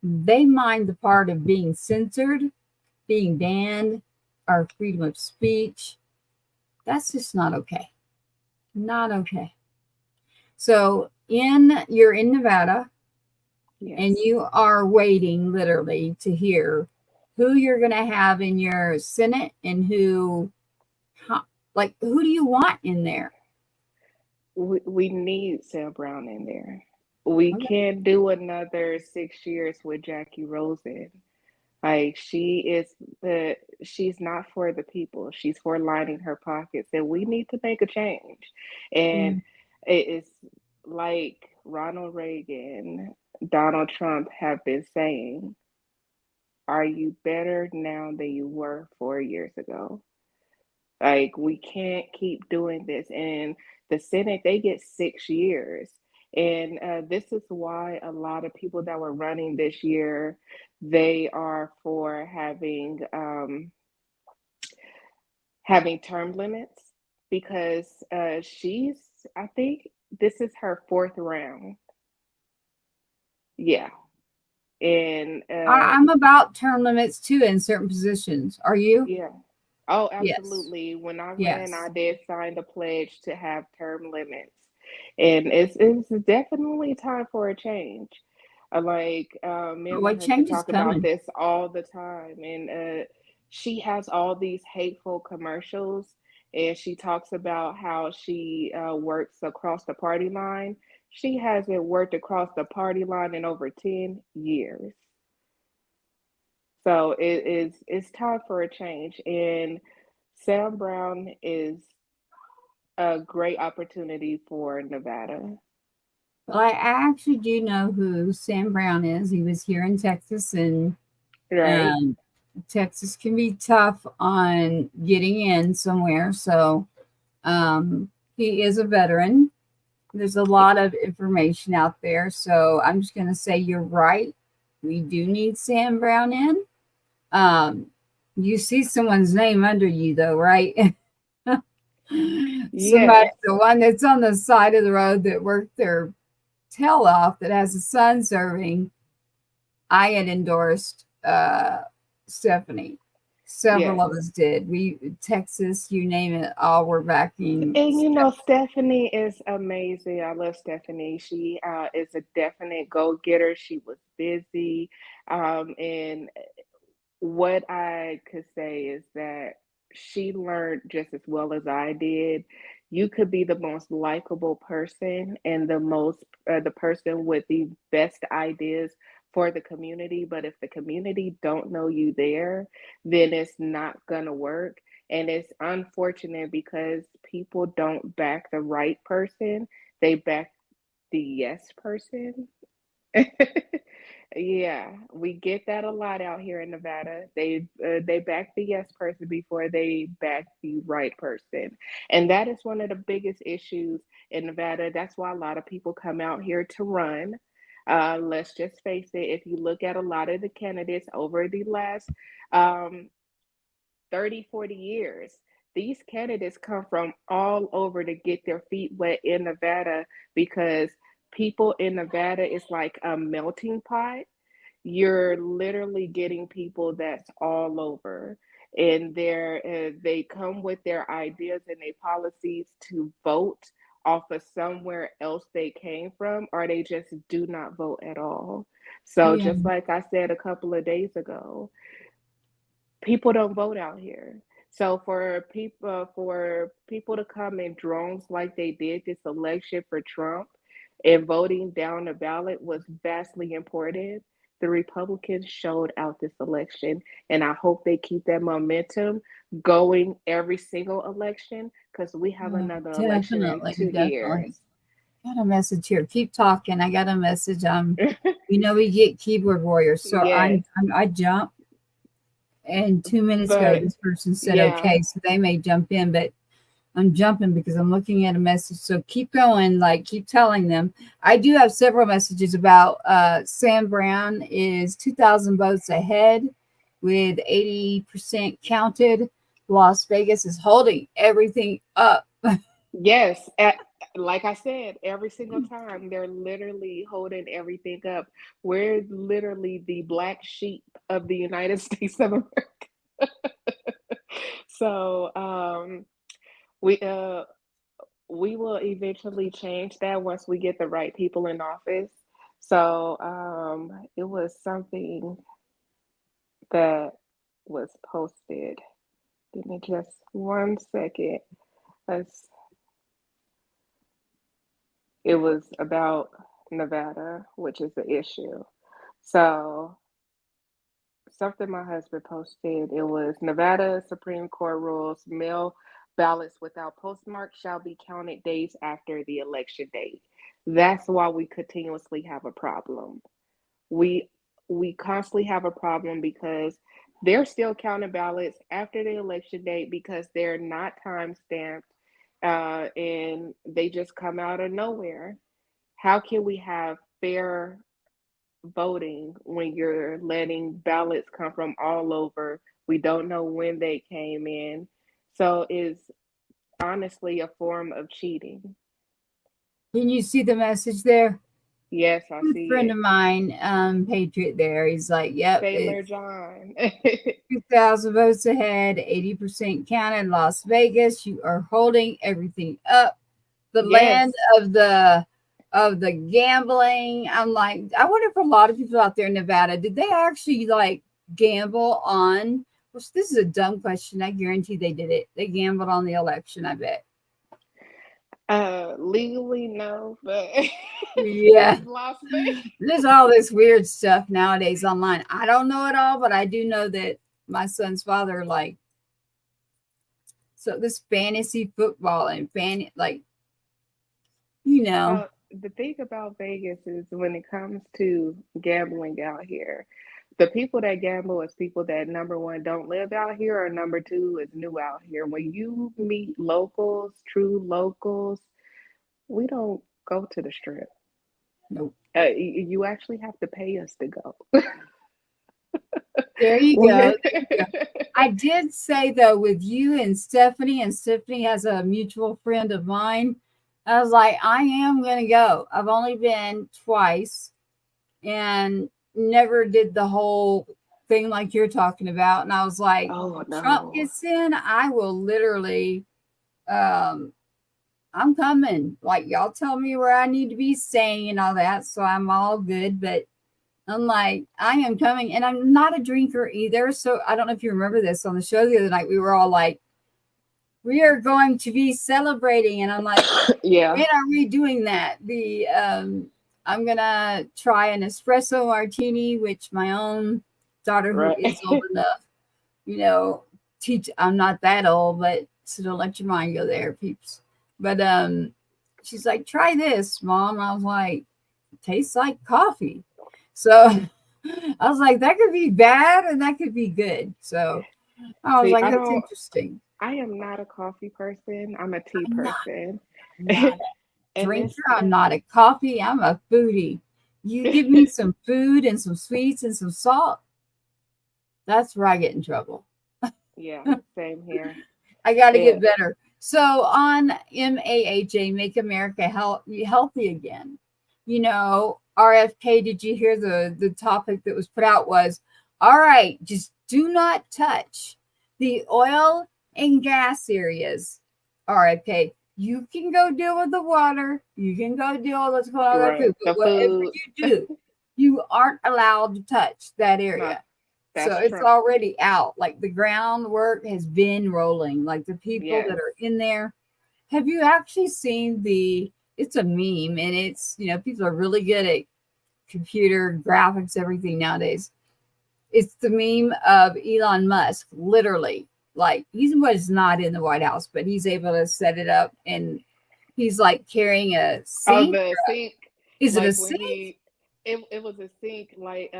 they mind the part of being censored, being banned, our freedom of speech. That's just not okay. Not okay. So you're in Nevada, and you are waiting literally to hear who you're going to have in your Senate and who do you want in there? We need Sam Brown in there. We can't do another 6 years with Jackie Rosen. Like, she's not for the people. She's for lining her pockets, and we need to make a change. And it is like Ronald Reagan, Donald Trump have been saying, are you better now than you were 4 years ago? Like, we can't keep doing this. And the Senate, they get 6 years. And this is why a lot of people that were running this year, they are for having term limits, because I think This is her fourth round. Yeah. And I'm about term limits too in certain positions. Are you? yeah. Oh, Yes. absolutely. When I ran, I Yes. did sign the pledge to have term limits. And it's definitely time for a change. Me and my What husband change is talk about coming? this all the time. And she has all these hateful commercials, and she talks about how she works across the party line. She hasn't worked across the party line in over 10 years. So it's time for a change. And Sam Brown is a great opportunity for Nevada. Well, I actually do know who Sam Brown is. He was here in Texas, and Right? um, Texas can be tough on getting in somewhere. So he is a veteran. There's a lot of information out there. So I'm just going to say you're right. We do need Sam Brown in. Um, you see someone's name under you, though, right? Somebody, Yes. the one that's on the side of the road that worked their tail off that has a son serving. I had endorsed Stephanie. Several Yes. of us did. We Texas, you name it, all were backing And Stephanie. Stephanie is amazing. I love Stephanie. She is a definite go-getter. She was busy. And what I could say is that she learned just as well as I did. You could be the most likable person and the person with the best ideas for the community, but if the community don't know you there, then it's not gonna work. And it's unfortunate because people don't back the right person; they back the yes person. Yeah, we get that a lot out here in Nevada. They back the yes person before they back the right person, and that is one of the biggest issues in Nevada. That's why a lot of people come out here to run. Let's just face it. If you look at a lot of the candidates over the last um, 30, 40 years, these candidates come from all over to get their feet wet in Nevada because people in Nevada is like a melting pot. You're literally getting people that's all over, and they come with their ideas and their policies to vote off of somewhere else they came from, or they just do not vote at all. So Yeah, just like I said a couple of days ago, people don't vote out here. So for people to come in drones like they did this election for Trump and voting down the ballot was vastly important. The Republicans showed out this election, and I hope they keep that momentum going every single election because we have another election in definitely, 2 years. definitely. Got a message here. Keep talking. I got a message. We get keyboard warriors. So Yes, I jump, and 2 minutes ago, but this person said yeah, okay, so they may jump in, but I'm jumping because I'm looking at a message. So keep going, like keep telling them. I do have several messages about Sam Brown is 2,000 votes ahead with 80% counted. Las Vegas is holding everything up. yes, like I said, every single time they're literally holding everything up. We're literally the black sheep of the United States of America. So we uh, we will eventually change that once we get the right people in office. So it was something that was posted. Give me just 1 second. Let's It was about Nevada, which is the issue. So, something my husband posted, it was Nevada Supreme Court rules mail ballots without postmark shall be counted days after the election date. That's why we continuously have a problem. We we constantly have a problem because they're still counting ballots after the election date because they're not time stamped and they just come out of nowhere. How can we have fair voting when you're letting ballots come from all over? We don't know when they came in. So it's honestly a form of cheating. Can you see the message there? Yes, I see A friend it. of mine, Patriot there, he's like, yep, Taylor it's John. 2,000 votes ahead, 80% counted, Las Vegas. You are holding everything up. The Yes. land of the gambling. I'm like, I wonder if a lot of people out there in Nevada, did they actually like gamble on, which this is a dumb question. I guarantee they did it. They gambled on the election, I bet. Legally, no, but Yeah. in Las Vegas. There's all this weird stuff nowadays online. I don't know it all, but I do know that my son's father, like, so this fantasy football and like, you know. The thing about Vegas is when it comes to gambling out here, the people that gamble is people that number one don't live out here, or number two is new out here. When you meet locals, true locals, we don't go to the strip. Nope. You actually have to pay us to go. There you go. I did say though, with you and Stephanie has a mutual friend of mine. I was like, I am going to go. I've only been twice and never did the whole thing like you're talking about. And I was like, Oh, no. Trump gets in, I will literally, I'm coming. Like, y'all tell me where I need to be staying and all that. So I'm all good. But I'm like, I am coming. And I'm not a drinker either. So I don't know if you remember this on the show the other night. We were all like, we are going to be celebrating. And I'm like, yeah. when are we doing that? I'm going to try an espresso martini, which my own daughter, who is old enough, you know, teach. I'm not that old, but so don't let your mind go there, peeps. But she's like, try this, Mom. I was like, it tastes like coffee. So I was like, that could be bad and that could be good. So I was like, that's interesting. I am not a coffee person. I'm a tea person. Not a drinker. I'm not a coffee. I'm a foodie. You give me some food and some sweets and some salt, that's where I get in trouble. Yeah, same here. I got to get better. So on MAHA, Make America Healthy Again, you know, RFK, did you hear the topic that was put out was, all right, just do not touch the oil and gas areas. RFK, you can go deal with the water. You can go deal with what's going on with food. But whatever you do, you aren't allowed to touch that area. So it's already out. Like the groundwork has been rolling. Like the people that are in there. Have you actually seen it's a meme and it's, you know, people are really good at computer graphics, everything nowadays. It's the meme of Elon Musk, literally. Like he was not in the White House, but he's able to set it up and he's like carrying a sink. Oh, the sink. Is it a sink? It was a sink like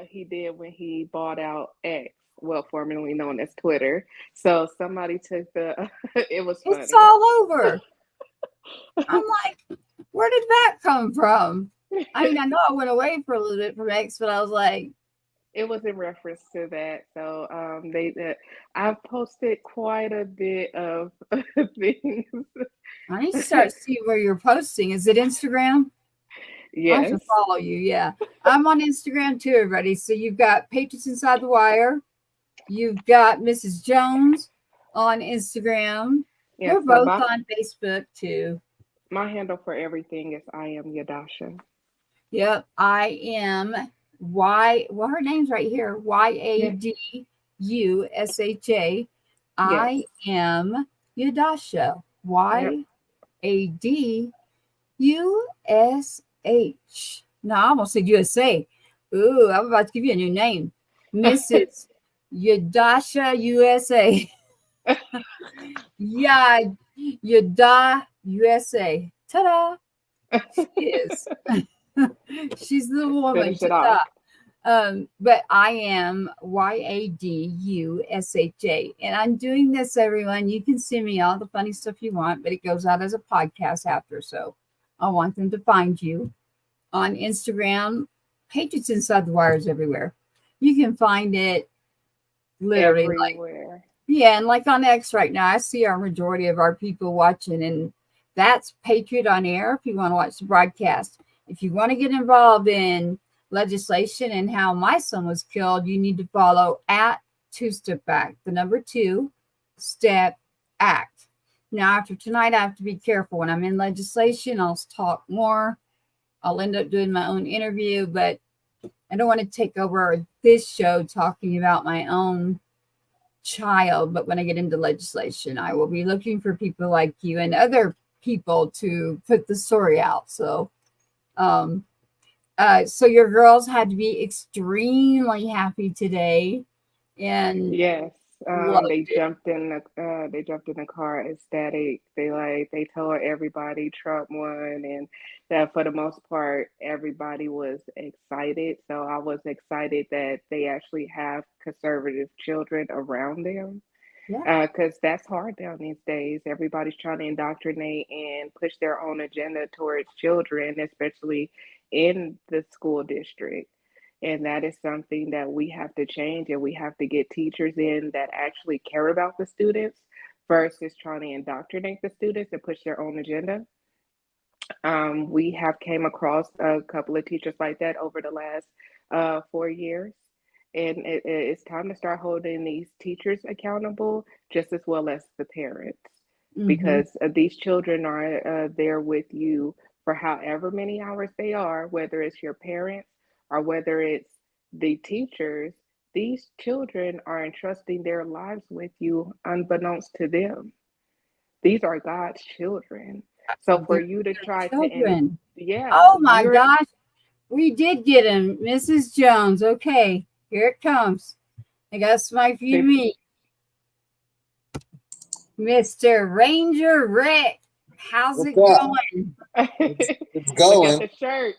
he did when he bought out X, well, formerly known as Twitter. So somebody took it was funny. It's all over. I'm like, where did that come from? I mean, I know I went away for a little bit from X, but I was like, it was in reference to that. So I've posted quite a bit of things. I need to start seeing where you're posting. Is it Instagram? Yes. I have to follow you. Yeah. I'm on Instagram too, everybody. So you've got Patriots Inside the Wire. You've got Mrs. Jones on Instagram. We're both on Facebook too. My handle for everything is I am Yadusha. Yep. I am well, her name's right here. Yadusha. I am Yadusha. YADUSH. No, I almost said USA. Ooh, I'm about to give you a new name. Mrs. Yadusha USA. Yeah, Yada USA. Ta-da. She is. She's the woman. But I am YADUSHA. And I'm doing this, everyone. You can send me all the funny stuff you want, but it goes out as a podcast after. So I want them to find you on Instagram. Patriots Inside the Wires everywhere. You can find it literally everywhere. And like on X right now, I see our majority of our people watching, and That's Patriot on Air if you want to watch the broadcast. If you want to get involved in legislation and how my son was killed, you need to follow at 2-Step Act, the number 2-Step Act. Now, after tonight, I have to be careful. When I'm in legislation, I'll talk more. I'll end up doing my own interview, but I don't want to take over this show talking about my own child. But when I get into legislation, I will be looking for people like you and other people to put the story out. So, so your girls had to be extremely happy today, and Yes, they jumped in the car ecstatic. They told everybody Trump won, and that for the most part, everybody was excited. So I was excited that they actually have conservative children around them. Yeah. Because that's hard down these days. Everybody's trying to indoctrinate and push their own agenda towards children, especially in the school district. And that is something that we have to change, and we have to get teachers in that actually care about the students versus trying to indoctrinate the students and push their own agenda. We have came across a couple of teachers like that over the last 4 years. And it's time to start holding these teachers accountable just as well as the parents, because these children are there with you for however many hours they are, whether it's your parents or whether it's the teachers. These children are entrusting their lives with you unbeknownst to them. These are God's children. So for you to try children. yeah. Oh my gosh. We did get him. Mrs. Jones. Okay. Here it comes. I got somebody for you to meet. Mr. Ranger Rick. How's it going? It's going. Look at the shirt.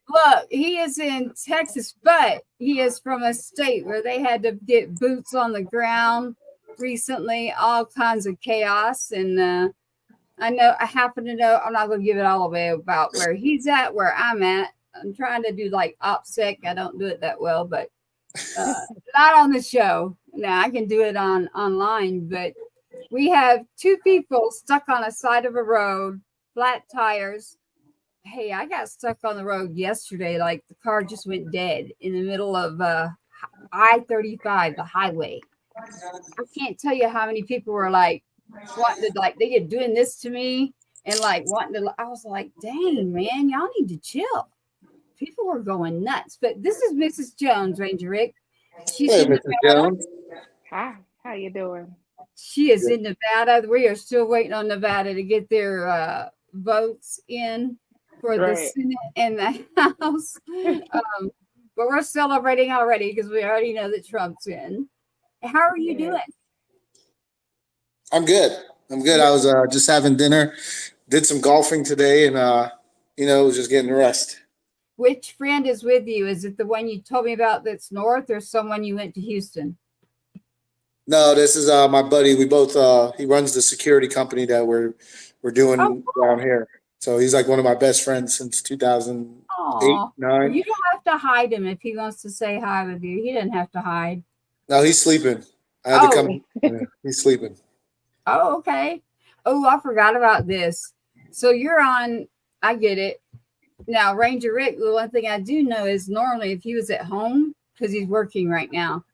Look, he is in Texas, but he is from a state where they had to get boots on the ground recently, all kinds of chaos. And I happen to know, I'm not going to give it all away about where he's at, where I'm at. I'm trying to do like OPSEC. I don't do it that well, but not on the show. Now I can do it online, but we have two people stuck on a side of a road, flat tires. Hey, I got stuck on the road yesterday. Like the car just went dead in the middle of I-35, the highway. I can't tell you how many people were like wanting to, like, they get doing this to me and like wanting to. I was like, dang, man, y'all need to chill. People were going nuts. But this is Mrs. Jones, Ranger Rick. She's Hey, in Mrs. Nevada. Jones. Hi, how you doing? She is in Nevada. We are still waiting on Nevada to get their votes in for the Senate and the House. But we're celebrating already because we already know that Trump's in. How are you doing? I'm good. I was just having dinner, did some golfing today, and was just getting rest. Which friend is with you? Is it the one you told me about that's north, or someone you went to Houston? No, this is my buddy. We both he runs the security company that we're doing down here. So he's like one of my best friends since 2008, 9. You don't have to hide him if he wants to say hi with you. He doesn't have to hide. No, he's sleeping. I had to come. Yeah, he's sleeping. Oh, okay. Oh, I forgot about this. So you're on. I get it. Now, Ranger Rick, the one thing I do know is normally if he was at home, because he's working right now,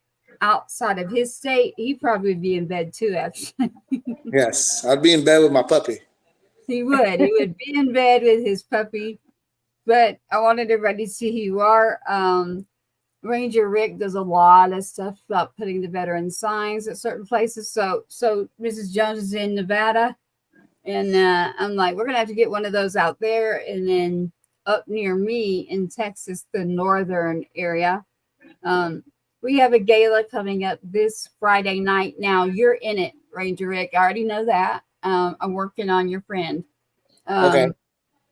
outside of his state, he probably would be in bed too, actually. Yes, I'd be in bed with my puppy. He would. He would be in bed with his puppy. But I wanted everybody to see who you are. Ranger Rick does a lot of stuff about putting the veteran signs at certain places. So Mrs. Jones is in Nevada. And I'm like, we're going to have to get one of those out there. And then up near me in Texas, the northern area, we have a gala coming up this Friday night. Now, you're in it, Ranger Rick. I already know that. I'm working on your friend. Okay.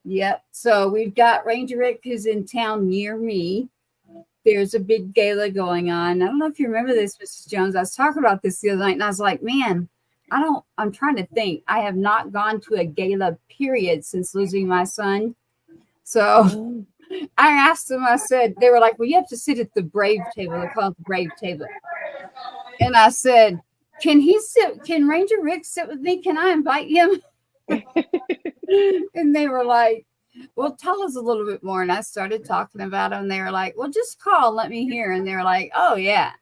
Yep. So we've got Ranger Rick who's in town near me. There's a big gala going on. I don't know if you remember this, Mrs. Jones. I was talking about this the other night, and I was like, man, I'm trying to think. I have not gone to a gala, period, since losing my son. So I asked them, I said, they were like, well, you have to sit at the Brave table. They call it the Brave table. And I said, can Ranger Rick sit with me? Can I invite him? And they were like, well, tell us a little bit more. And I started talking about them. And they were like, well, just call and let me hear. And they were like, oh, yeah.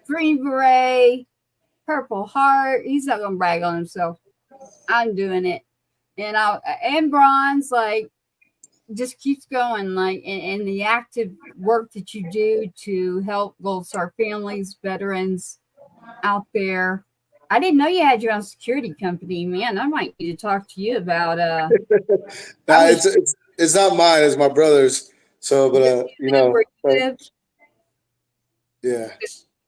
Green Beret, Purple Heart. He's not going to brag on himself. I'm doing it. And bronze, like, just keeps going, like, and the active work that you do to help Gold Star families, veterans out there. I didn't know you had your own security company, man. I might need to talk to you about it's not mine, it's my brother's. So, but yeah.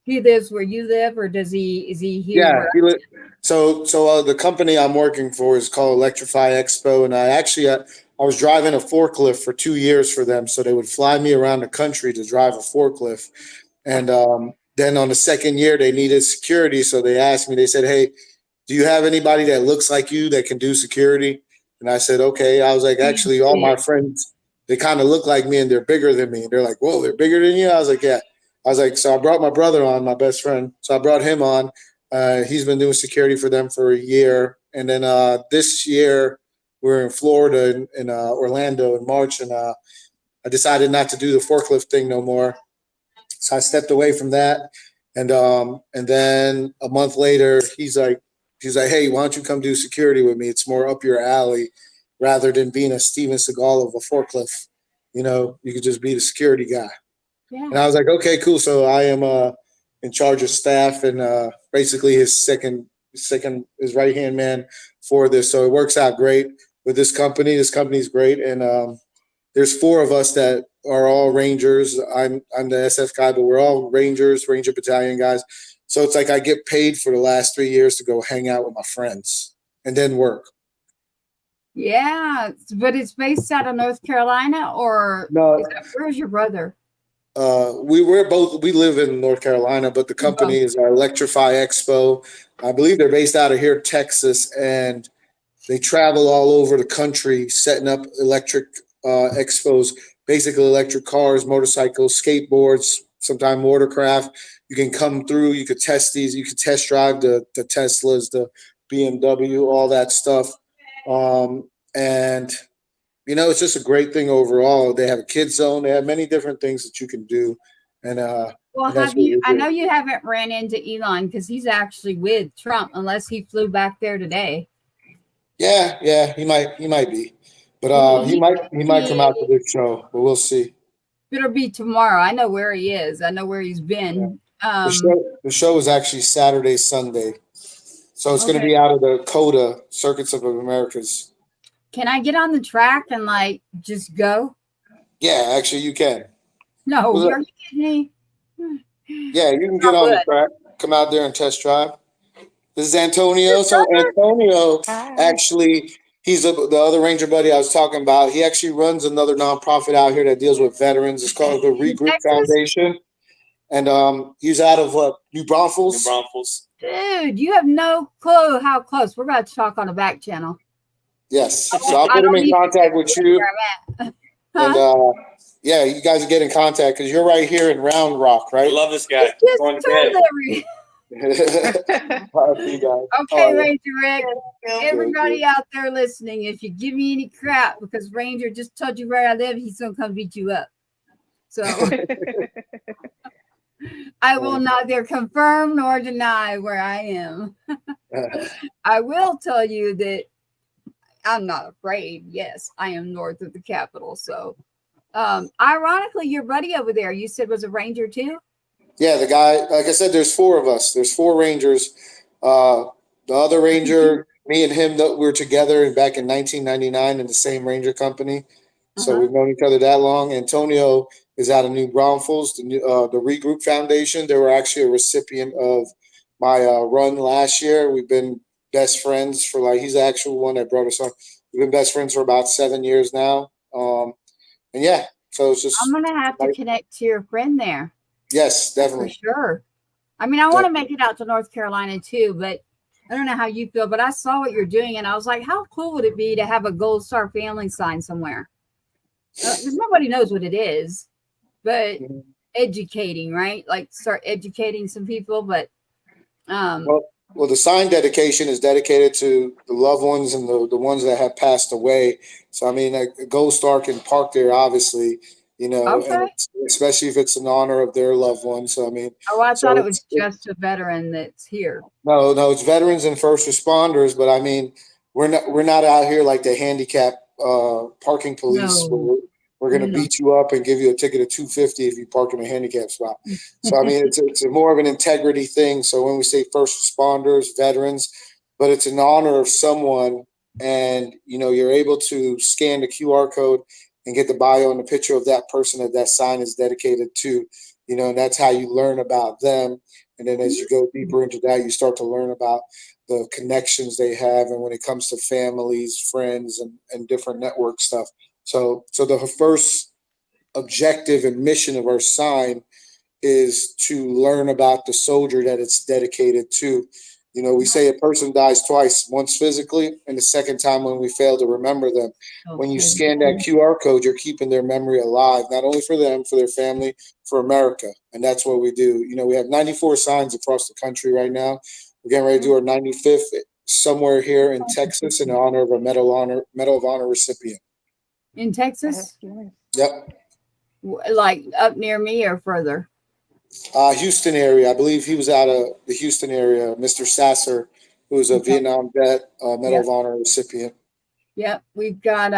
He lives where you live, or is he here? Yeah, so the company I'm working for is called Electrify Expo, and I was driving a forklift for 2 years for them, so they would fly me around the country to drive a forklift, and then on the second year they needed security, so they asked me. They said, "Hey, do you have anybody that looks like you that can do security?" And I said, "Okay." I was like, "Actually, all my friends, they kind of look like me, and they're bigger than me." And they're like, "Whoa, they're bigger than you?" I was like, "Yeah." I was like, so I brought my brother on, my best friend. So I brought him on. He's been doing security for them for a year. And then this year, we're in Florida, in Orlando in March. And I decided not to do the forklift thing no more. So I stepped away from that. And then a month later, he's like, hey, why don't you come do security with me? It's more up your alley rather than being a Steven Seagal of a forklift. You could just be the security guy. Yeah. And I was like, okay, cool. So I am in charge of staff and basically his right hand man for this. So it works out great with this company. This company is great, and there's 4 of us that are all Rangers. I'm the SF guy, but we're all Ranger Battalion guys. So it's like I get paid for the last 3 years to go hang out with my friends and then work. Yeah, but it's based out of North Carolina, or no? Where's your brother? We live in North Carolina, but the company is Electrify Expo. I believe they're based out of here, Texas, and they travel all over the country setting up electric expos, basically electric cars, motorcycles, skateboards, sometimes watercraft. You can come through, you could test these, you could test drive the Teslas, the BMW, all that stuff. And it's just a great thing overall. They have a kids zone. They have many different things that you can do. And I know you haven't ran into Elon because he's actually with Trump, unless he flew back there today. Yeah, he might be, but he might come out to this show, but we'll see. It'll be tomorrow. I know where he is. I know where he's been. Yeah. The show is actually Saturday, Sunday, so it's going to be out of the CODA, Circuits of Americas. Can I get on the track and just go? Yeah, actually you can. No, you're kidding me. Yeah, you can get on the track. Come out there and test drive. This is Antonio. So Antonio, actually, he's the other Ranger buddy I was talking about. He actually runs another nonprofit out here that deals with veterans. It's called the Regroup Foundation. And he's out of New Braunfels. Dude, you have no clue how close. We're about to talk on a back channel. Yes. So I'll put him in contact with you. And yeah, you guys will get in contact because you're right here in Round Rock, right? I love this guy. Going to bed. Okay, Ranger Rick. Everybody out there listening, if you give me any crap because Ranger just told you where I live, he's going to come beat you up. So I will neither confirm nor deny where I am. I will tell you that I'm not afraid. Yes, I am north of the Capitol. So, ironically, your buddy over there, you said was a Ranger too? Yeah, the guy, like I said, there's 4 of us. There's 4 Rangers. The other Ranger, me and him, that we were together back in 1999 in the same Ranger company. So we've known each other that long. Antonio is out of New Braunfels, the Regroup Foundation. They were actually a recipient of my run last year. We've been best friends for he's the actual one that brought us on. We've been best friends for about 7 years now. And yeah, so it's just. I'm going to have to connect to your friend there. Yes, definitely. For sure. I mean, I want to make it out to North Carolina too, but I don't know how you feel, but I saw what you're doing and I was like, how cool would it be to have a Gold Star family sign somewhere? Because nobody knows what it is, but educating, right? Start educating some people, but well, Well, the sign dedication is dedicated to the loved ones and the ones that have passed away. So, I mean, a Gold Star can park there, obviously, and Okay. especially if it's in honor of their loved one. So, I mean, Oh, I thought it was it's just a veteran that's here. no, it's veterans and first responders. But I mean, we're not out here like the handicap parking police. No. We're going to No. beat you up and give you a ticket of $250 if you park in a handicap spot. So, I mean, it's more of an integrity thing. So when we say first responders, veterans, but it's in honor of someone, and, you're able to scan the QR code and get the bio and the picture of that person that sign is dedicated to, and that's how you learn about them. And then as you go deeper into that, you start to learn about the connections they have. And when it comes to families, friends, and different network stuff. So the first objective and mission of our sign is to learn about the soldier that it's dedicated to. We say a person dies twice, once physically, and the second time when we fail to remember them. When you scan that QR code, you're keeping their memory alive, not only for them, for their family, for America. And that's what we do. We have 94 signs across the country right now. We're getting ready to do our 95th somewhere here in Texas in honor of a Medal of Honor recipient. In Texas? Yep. Like up near me or further? Houston area. I believe he was out of the Houston area. Mr. Sasser, who was a Vietnam vet, Medal of Honor recipient. Yep. We've got,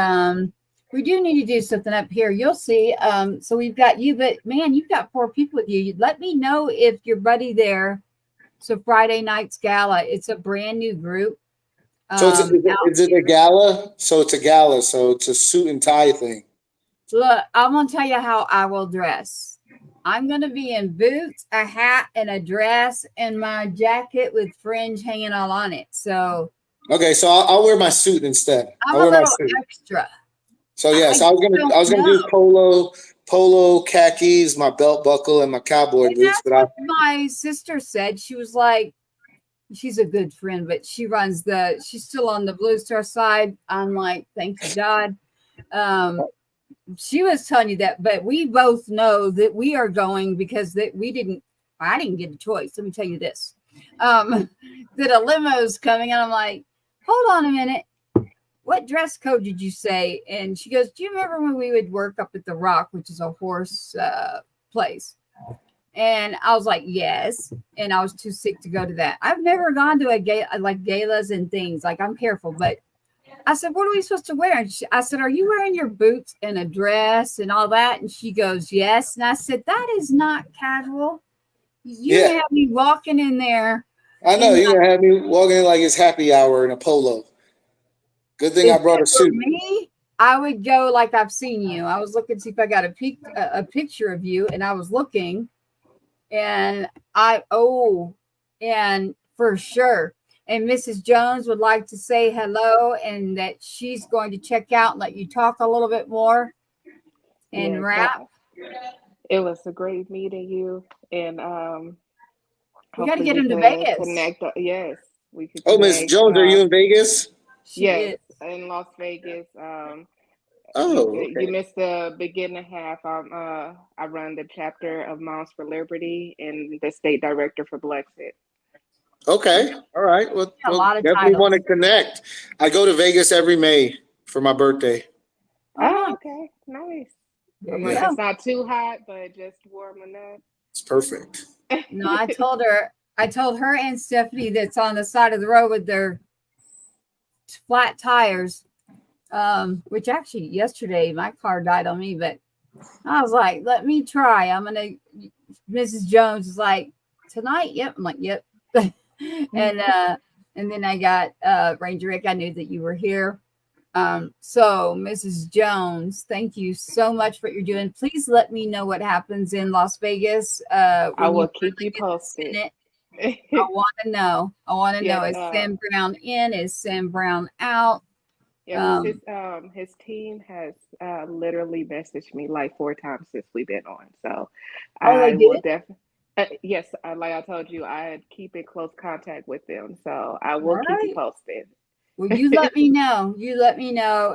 we do need to do something up here. You'll see. So we've got you, but man, you've got 4 people with you. Let me know if your buddy there. So Friday night's gala, it's a brand new group. So is it a gala? So it's a gala. So it's a suit and tie thing. Look, I'm going to tell you how I will dress. I'm going to be in boots, a hat, and a dress, and my jacket with fringe hanging all on it. So okay, so I'll wear my suit instead. I'm a little extra. So yes, I was gonna do polo khakis, my belt buckle, and my cowboy boots. But my sister said, she was like, she's a good friend, but she's still on the Blue Star side. I'm like, thank you, God. She was telling you that, but we both know that we are going because I didn't get a choice. Let me tell you this, that a limo is coming, and I'm like, hold on a minute. What dress code did you say? And she goes, do you remember when we would work up at the Rock, which is a horse place? And I was like, yes. And I was too sick to go to that. I've never gone to a galas and things. Like, I'm careful, but I said, what are we supposed to wear? And I said, are you wearing your boots and a dress and all that? And she goes, yes. And I said, that is not casual. You have me walking in there. I know you're gonna have me walking in like it's happy hour in a polo. Good thing I brought a suit. For me, I would go like I've seen you. I was looking to see if I got a picture of you, and I was looking, and and for sure. And Mrs. Jones would like to say hello, and that she's going to check out and let you talk a little bit more and wrap. It was a great meeting you, and we got to get into Vegas. Connect. Yes, we could. Oh, Miss Jones, are you in Vegas? Yes, in Las Vegas. You missed the beginning half. I run the chapter of Moms for Liberty and the state director for Blexit. Okay, all right. Well, a lot of definitely titles. Want to connect. I go to Vegas every May for my birthday. Oh, okay, nice. It's not too hot, but just warm enough. It's perfect. No, I told her and Stephanie that's on the side of the road with their flat tires, which actually yesterday my car died on me, but I was like, let me try. Mrs. Jones is like, tonight? Yep. I'm like, yep. And then I got Ranger Rick. I knew that you were here. So Mrs. Jones, thank you so much for what you're doing. Please let me know what happens in Las Vegas. I will keep you posted. I want to know. Is Sam Brown in? Is Sam Brown out? Yeah, his team has literally messaged me like 4 times since we've been on. So I will definitely. Yes, like I told you, I keep in close contact with them. So I will keep you posted. Well, you let me know.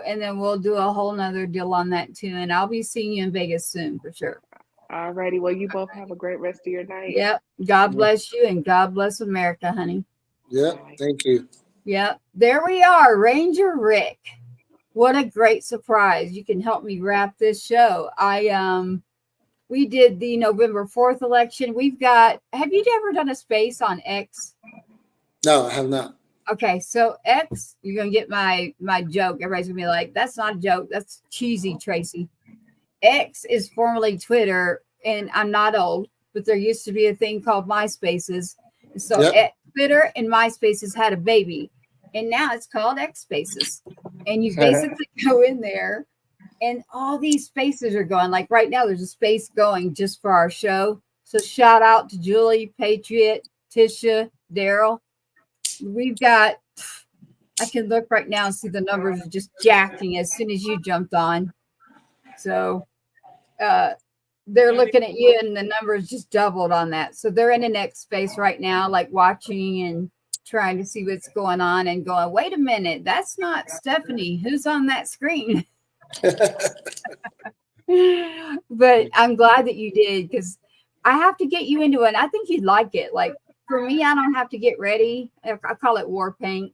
And then we'll do a whole nother deal on that too. And I'll be seeing you in Vegas soon for sure. All righty. Well, you both have a great rest of your night. Yep. God bless you, and God bless America, honey. Yeah, thank you. Yep, there we are, Ranger Rick. What a great surprise. You can help me wrap this show. We did the November 4th election. Have you ever done a space on X? No, I have not. Okay, so X, you're going to get my joke. Everybody's going to be like, that's not a joke. That's cheesy, Tracy. X is formerly Twitter, and I'm not old, but there used to be a thing called MySpaces. So Twitter and MySpaces had a baby, and now it's called X Spaces. And you basically go in there, and all these spaces are going. Like right now, there's a space going just for our show. So shout out to Julie, Patriot, Tisha, Daryl. We've got, I can look right now and see the numbers are just jacking as soon as you jumped on. So they're looking at you and the numbers just doubled on that. So they're in the next space right now, like watching and trying to see what's going on and going, wait a minute, that's not Stephanie. Who's on that screen? But I'm glad that you did, because I have to get you into it. I think you'd like it. Like for me, I don't have to get ready. I call it war paint.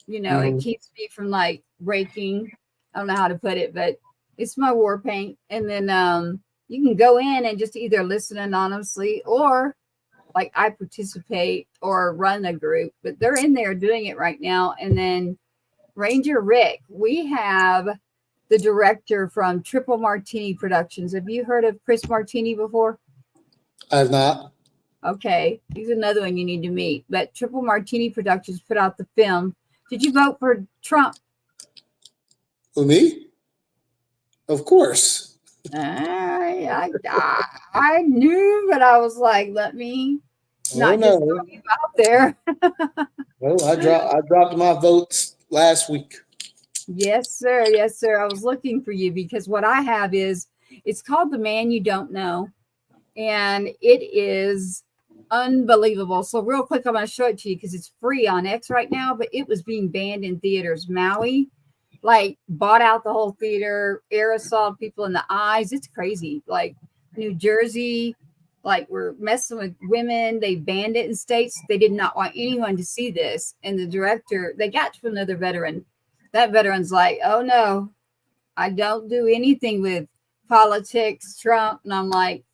You know, it keeps me from like breaking. I don't know how to put it, but it's my war paint. And then you can go in and just either listen anonymously or like I participate or run a group, but they're in there doing it right now. And then Ranger Rick, we have the director from Triple Martini Productions. Have you heard of Chris Martini before? I have not. Okay, he's another one you need to meet. But Triple Martini Productions put out the film. Did you vote for Trump? Who, me? Of course. I knew, but I was like, let me not just throw you out there. Well, I dropped my votes last week. Yes, sir. Yes, sir. I was looking for you because what I have is, it's called The Man You Don't Know. And it is unbelievable. So real quick, I'm going to show it to you because it's free on X right now, but it was being banned in theaters. Maui, like, bought out the whole theater, aerosol people in the eyes. It's crazy. Like New Jersey, like we're messing with women. They banned it in states. They did not want anyone to see this. And the director, they got to another veteran. That veteran's like, oh no, I don't do anything with politics, Trump. And I'm like,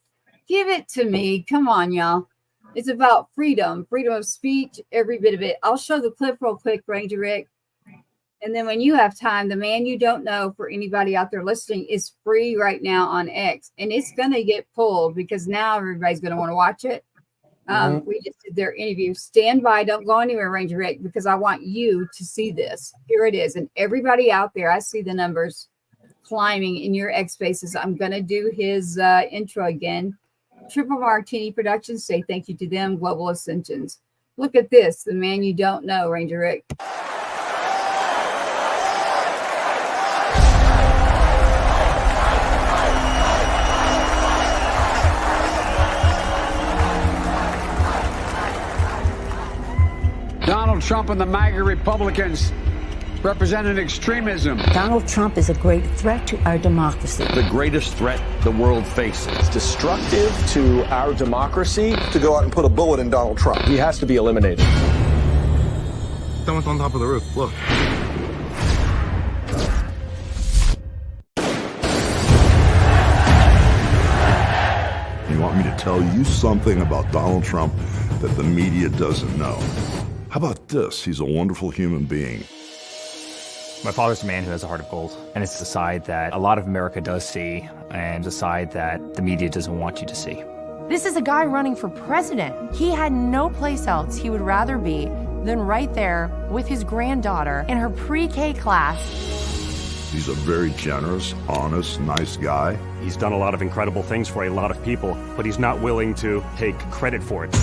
give it to me. Come on, y'all. It's about freedom of speech, every bit of it. I'll show the clip real quick, Ranger Rick. And then when you have time, The Man You Don't Know, for anybody out there listening, is free right now on X. And it's going to get pulled because now everybody's going to want to watch it. We just did their interview. Stand by. Don't go anywhere, Ranger Rick, because I want you to see this. Here it is. And everybody out there, I see the numbers climbing in your X spaces. I'm going to do his intro again. Triple Martini Productions, say thank you to them. Global Ascensions. Look at this. The Man You Don't Know, Ranger Rick. Donald Trump and the MAGA Republicans representing extremism. Donald Trump is a great threat to our democracy. The greatest threat the world faces. It's destructive to our democracy to go out and put a bullet in Donald Trump. He has to be eliminated. Someone's on top of the roof. Look. You want me to tell you something about Donald Trump that the media doesn't know? How about this? He's a wonderful human being. My father's a man who has a heart of gold, and it's a side that a lot of America does see, and a side that the media doesn't want you to see. This is a guy running for president. He had no place else he would rather be than right there with his granddaughter in her pre-K class. He's a very generous, honest, nice guy. He's done a lot of incredible things for a lot of people, but he's not willing to take credit for it.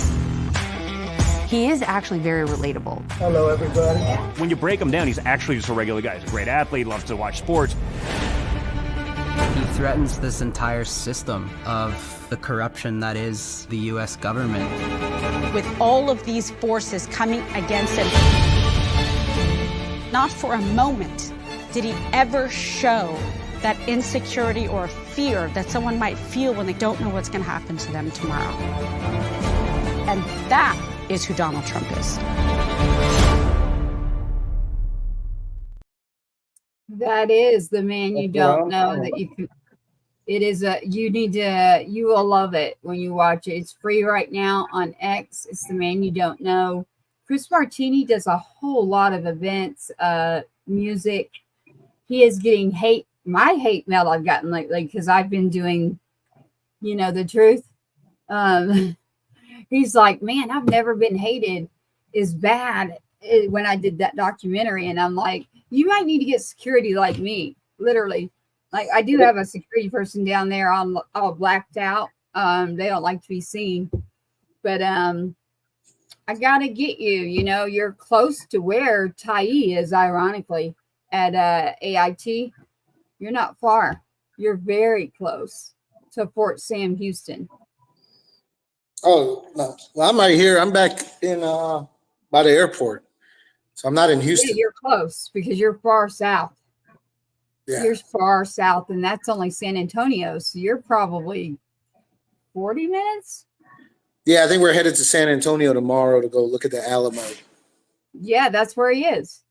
He is actually very relatable. Hello, everybody. When you break him down, he's actually just a regular guy. He's a great athlete, loves to watch sports. He threatens this entire system of the corruption that is the U.S. government. With all of these forces coming against him, not for a moment did he ever show that insecurity or fear that someone might feel when they don't know what's going to happen to them tomorrow. And that is who Donald Trump is. That is the man you don't know that you can. It is you will love it when you watch it. It's free right now on X. It's the man you don't know. Chris Martini does a whole lot of events, music. He is getting my hate mail I've gotten lately because I've been doing, the truth. He's like, man, I've never been hated as bad when I did that documentary. And I'm like, you might need to get security like me, literally. Like I do have a security person down there all blacked out. They don't like to be seen, but I gotta get you. You're close to where Tyee is, ironically, at AIT. You're not far. You're very close to Fort Sam Houston. Oh no, well, I'm right here. I'm back in by the airport, so I'm not in Houston. Yeah, you're close because you're far south. Yeah. You're far south, and that's only San Antonio. So you're probably 40 minutes. Yeah, I think we're headed to San Antonio tomorrow to go look at the Alamo. Yeah, that's where he is.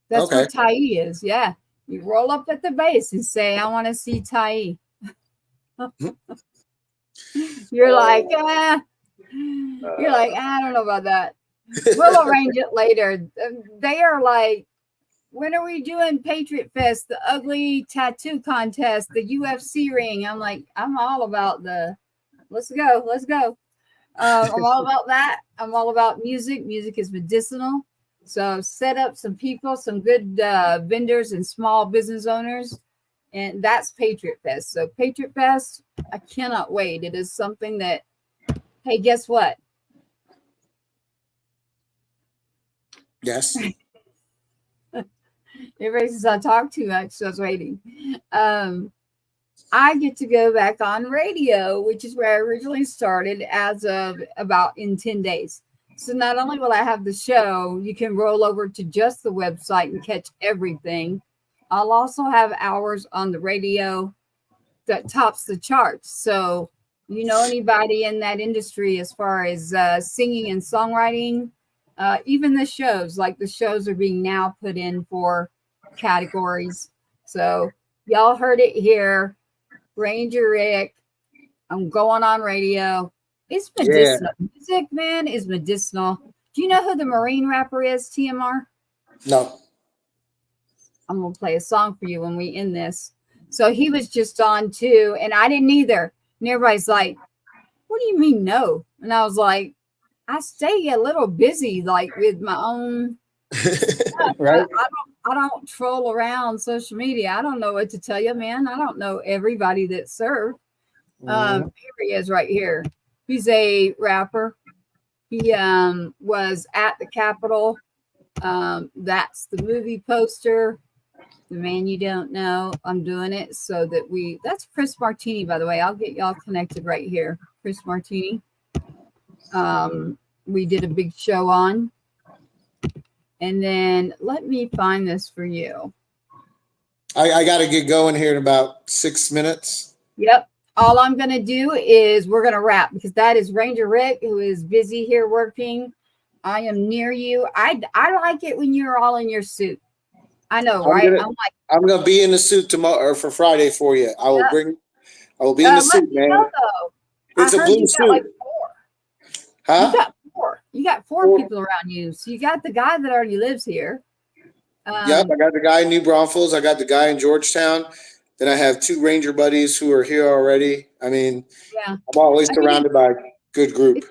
That's where Tyee is. Yeah. You roll up at the base and say, I want to see Tyee. You're like, I don't know about that. We'll arrange it later. They are like, when are we doing Patriot Fest, the ugly tattoo contest, the UFC ring? I'm like, I'm all about let's go. I'm all about that. I'm all about music. Music is medicinal. So set up some people, some good vendors and small business owners. And that's Patriot Fest. So Patriot Fest, I cannot wait. It is something that, hey, guess what? Yes. Everybody says I talk too much, so I was waiting. I get to go back on radio, which is where I originally started as of about in 10 days. So not only will I have the show, you can roll over to just the website and catch everything. I'll also have hours on the radio that tops the charts. So, anybody in that industry as far as singing and songwriting, even the shows are being now put in for categories. So y'all heard it here. Ranger Rick, I'm going on radio. It's medicinal. Yeah. Music, man, is medicinal. Do you know who the Marine rapper is, TMR? No. I'm going to play a song for you when we end this. So he was just on too, and I didn't either. And everybody's like, what do you mean no? And I was like, I stay a little busy, like with my own stuff. Right. I don't troll around social media. I don't know what to tell you, man. I don't know everybody that served. Here he is right here. He's a rapper. He was at the Capitol. That's the movie poster. The man you don't know. I'm doing it so that that's Chris Martini, by the way. I'll get y'all connected right here. Chris Martini. We did a big show on. And then let me find this for you. I got to get going here in about 6 minutes. Yep. All I'm going to do is we're going to wrap because that is Ranger Rick, who is busy here working. I am near you. I like it when you're all in your suit. I know, right? I'm going to be in the suit tomorrow or for Friday for you. I will be in the suit, man. It's a blue suit. Like 4. Huh? You got 4. You got 4 people around you. So you got the guy that already lives here. Yep, I got the guy in New Braunfels. I got the guy in Georgetown. Then I have 2 Ranger buddies who are here already. I mean, I'm always surrounded by a good group.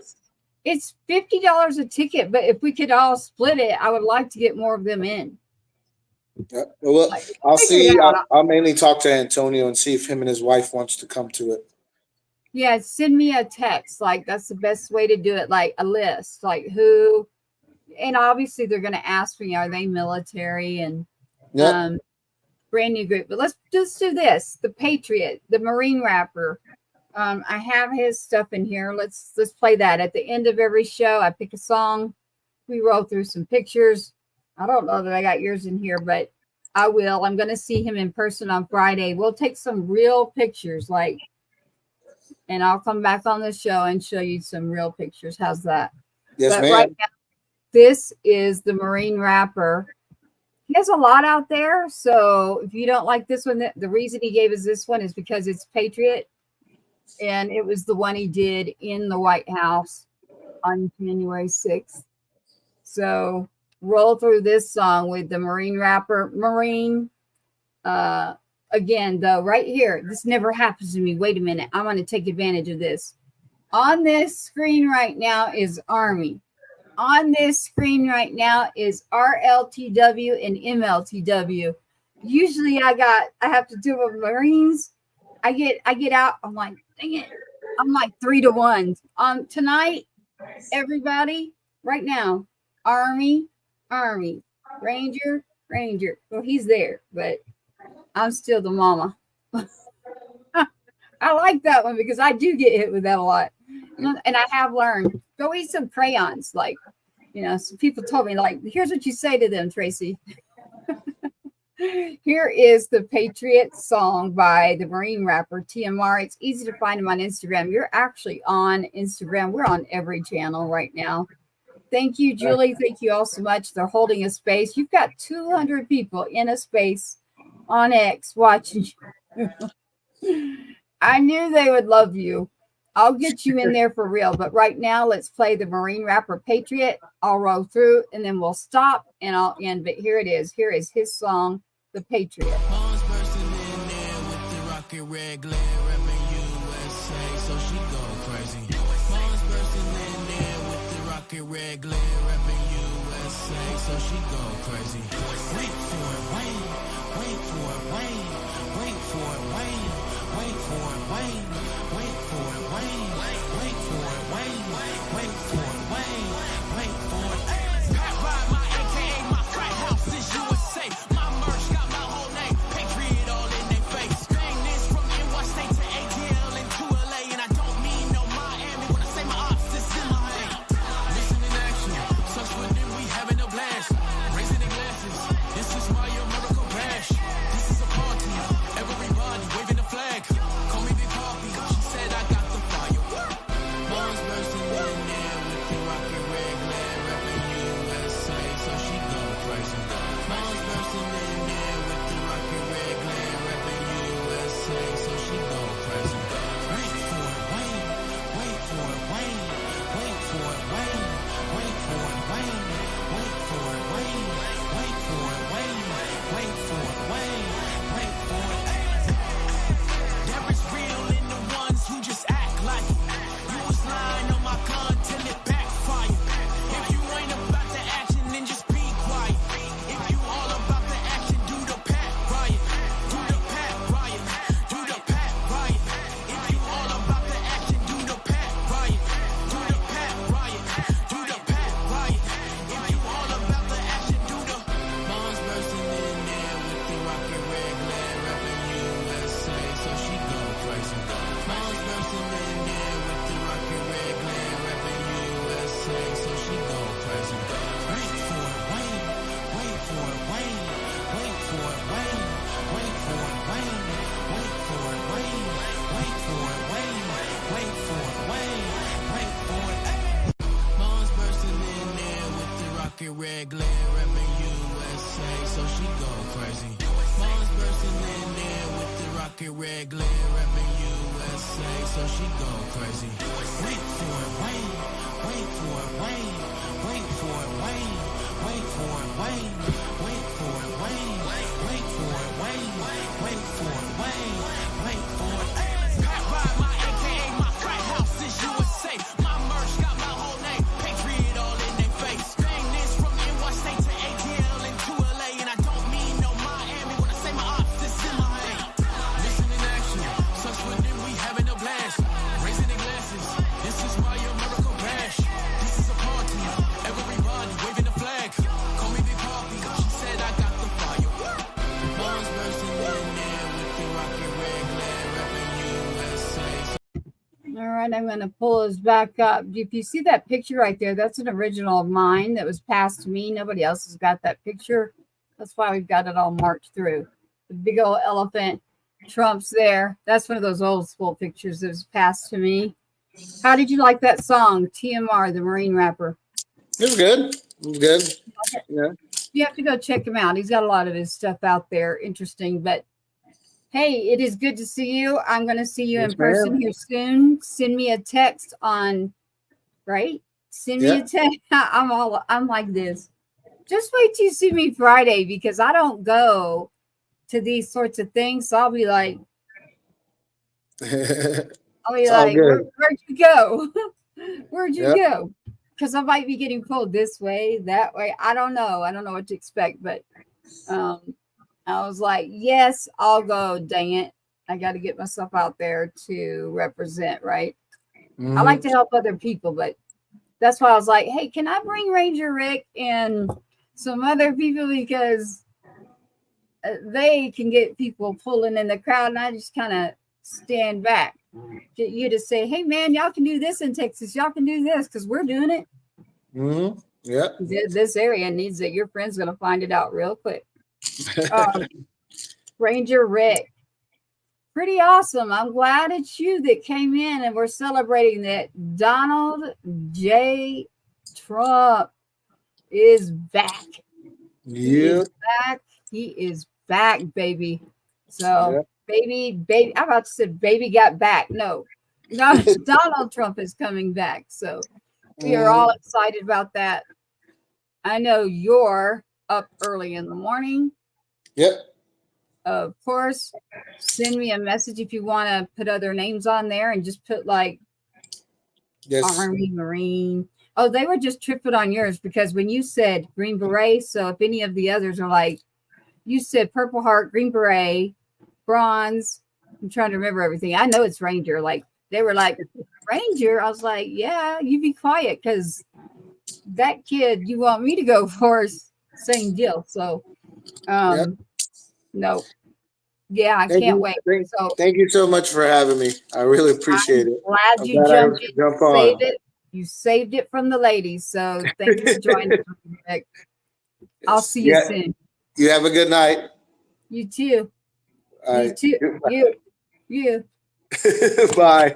It's $50 a ticket, but if we could all split it, I would like to get more of them in. Well, I'll see. I'll mainly talk to Antonio and see if him and his wife wants to come to it. Yeah, send me a text. Like, that's the best way to do it. Like a list, like who, and obviously they're going to ask me, are they military and brand new group. But let's just do this. The Patriot, the Marine rapper. I have his stuff in here. Let's play that. At the end of every show, I pick a song. We roll through some pictures. I don't know that I got yours in here, but I will. I'm going to see him in person on Friday. We'll take some real pictures, and I'll come back on the show and show you some real pictures. How's that? Yes, ma'am. Right now, this is the Marine rapper. He has a lot out there. So if you don't like this one, the reason he gave us this one is because it's Patriot. And it was the one he did in the White House on January 6th. So roll through this song with the Marine rapper. Again, though, right here, this never happens to me. Wait a minute. I'm going to take advantage of this. On this screen right now is Army. On this screen right now is RLTW and MLTW. Usually I have to do with Marines. I get out. I'm like, dang it. I'm like 3-1. Tonight, everybody, right now, Army, Ranger. Well, he's there, but I'm still the mama. I like that one because I do get hit with that a lot. And I have learned, go eat some crayons. Like, some people told me, like, here's what you say to them, Tracy. Here is the Patriot song by the Marine rapper TMR. It's easy to find him on Instagram. You're actually on Instagram. We're on every channel right now. Thank you, Julie. Thank you all so much. They're holding a space. You've got 200 people in a space on X watching you. I knew they would love you. I'll get you in there for real. But right now, let's play the Marine rapper Patriot. I'll roll through and then we'll stop and I'll end. But here it is. Here is his song, The Patriot. Mom's bursting in there with the rocket red glare, repping USA, so she go crazy. Mom's bursting in there with the rocket red glare, repping USA, so she go crazy. Wait for it, wait for it, wait for it, wait for it, wait for it, wait for it, wait for it, wait for it, wait for it. Pat ride my AKA, my frat house is USA. My merch got my whole name, Patriot all in their face. Bang this from NY State to ATL and to LA, and I don't mean no Miami when I say my ops, this is my hand. Mission in action, such for them we having a blast. Raising the glasses, this is my American bash. This is a party, everybody waving the flag. Call me Big Poppy, she said I got the fire. Mom's bursting in there with the rocket red glare, repping USA, so she go crazy. Mom's bursting in there with the rocket red glare, repping USA, so she go crazy. Wait for it, wait for it, wait for it, wait for it, wait for it, wait for it, wait for it, wait for it. There is real in the ones who just act like it. You was lying on my gun till it backfired. If you ain't about the action, then just be quiet. If you all about the action, do the Pat riot. Do the Pat riot. Do the Pat riot. If you all about the action, do the Pat riot. Do the Pat riot. Do the Pat riot. If you all about the action, do the. Mom's bursting in there with the rocket red glare, repping USA, so she go crazy. Mom's bursting in there with the rocket red glare, repping USA, so she go crazy. Wait for it, wait for it, wait for it, wait for it, wait for it, wait for it, wait for it. Mom's bursting in there with the rocket red glare, repping USA, so she go crazy. Mom's bursting in there with the rocket red glare, repping USA, so she go crazy. Wait for it, wait for it, wait for it, wait for it, wait for it, wait for it, wait for it. Pat ride my AKA, my frat house is USA. My merch got my whole name, Patriot all in their face. Bang this from NY State to ATL and to LA, and I don't mean no Miami when I say my ops, this is my hand. Mission in action, such for them we having a blast. Raising the glasses, this is my American bash. This is a party, everybody waving the flag. Call me Big Poppy, she said I got the fire. Mom's bursting in there with the rocket red glare, repping USA. All right, I'm going to pull this back up. If you see that picture right there, that's an original of mine that was passed to me. Nobody else has got that picture. That's why we've got it all marked through. The big old elephant, Trump's there. That's one of those old school pictures that was passed to me. How did you like that song, TMR, the Marine rapper? It was good. It was good. Yeah. You have to go check him out. He's got a lot of his stuff out there. Interesting. But hey, it is good to see you. I'm going to see you in person here soon. Send me a text on, right? Send me a text. I'm like this. Just wait till you see me Friday, because I don't go to these sorts of things. So I'll be like, where'd you go? Where'd you go? Because I might be getting pulled this way, that way. I don't know. I don't know what to expect, but I was like, yes, I'll go. Dang it. I got to get myself out there to represent, right? Mm-hmm. I like to help other people, but that's why I was like, hey, can I bring Ranger Rick and some other people, because they can get people pulling in the crowd, and I just kind of stand back. Get you to say, hey, man, y'all can do this in Texas. Y'all can do this because we're doing it. Mm-hmm. Yeah. This area needs it. Your friend's going to find it out real quick. Ranger Rick. Pretty awesome. I'm glad it's you that came in, and we're celebrating that Donald J. Trump is back. Yeah. He is back, baby. So, baby, I'm about to say baby got back. No, Donald Trump is coming back. So, we are all excited about that. I know you're up early in the morning. Yep. Of course, send me a message if you want to put other names on there, and just put like Army, Marine. Oh, they were just tripping on yours because when you said Green Beret, so if any of the others are like, you said Purple Heart, Green Beret, Bronze. I'm trying to remember everything. I know it's Ranger. Like, they were like, Ranger? I was like, yeah, you be quiet, because that kid you want me to go for is same deal. So, no. Yeah, I can't wait. Thank you so much for having me. I really appreciate it. Glad you jumped in. Saved it. You saved it from the ladies. So thank you for joining us. I'll see you soon. You have a good night. You too. You too. You. Bye.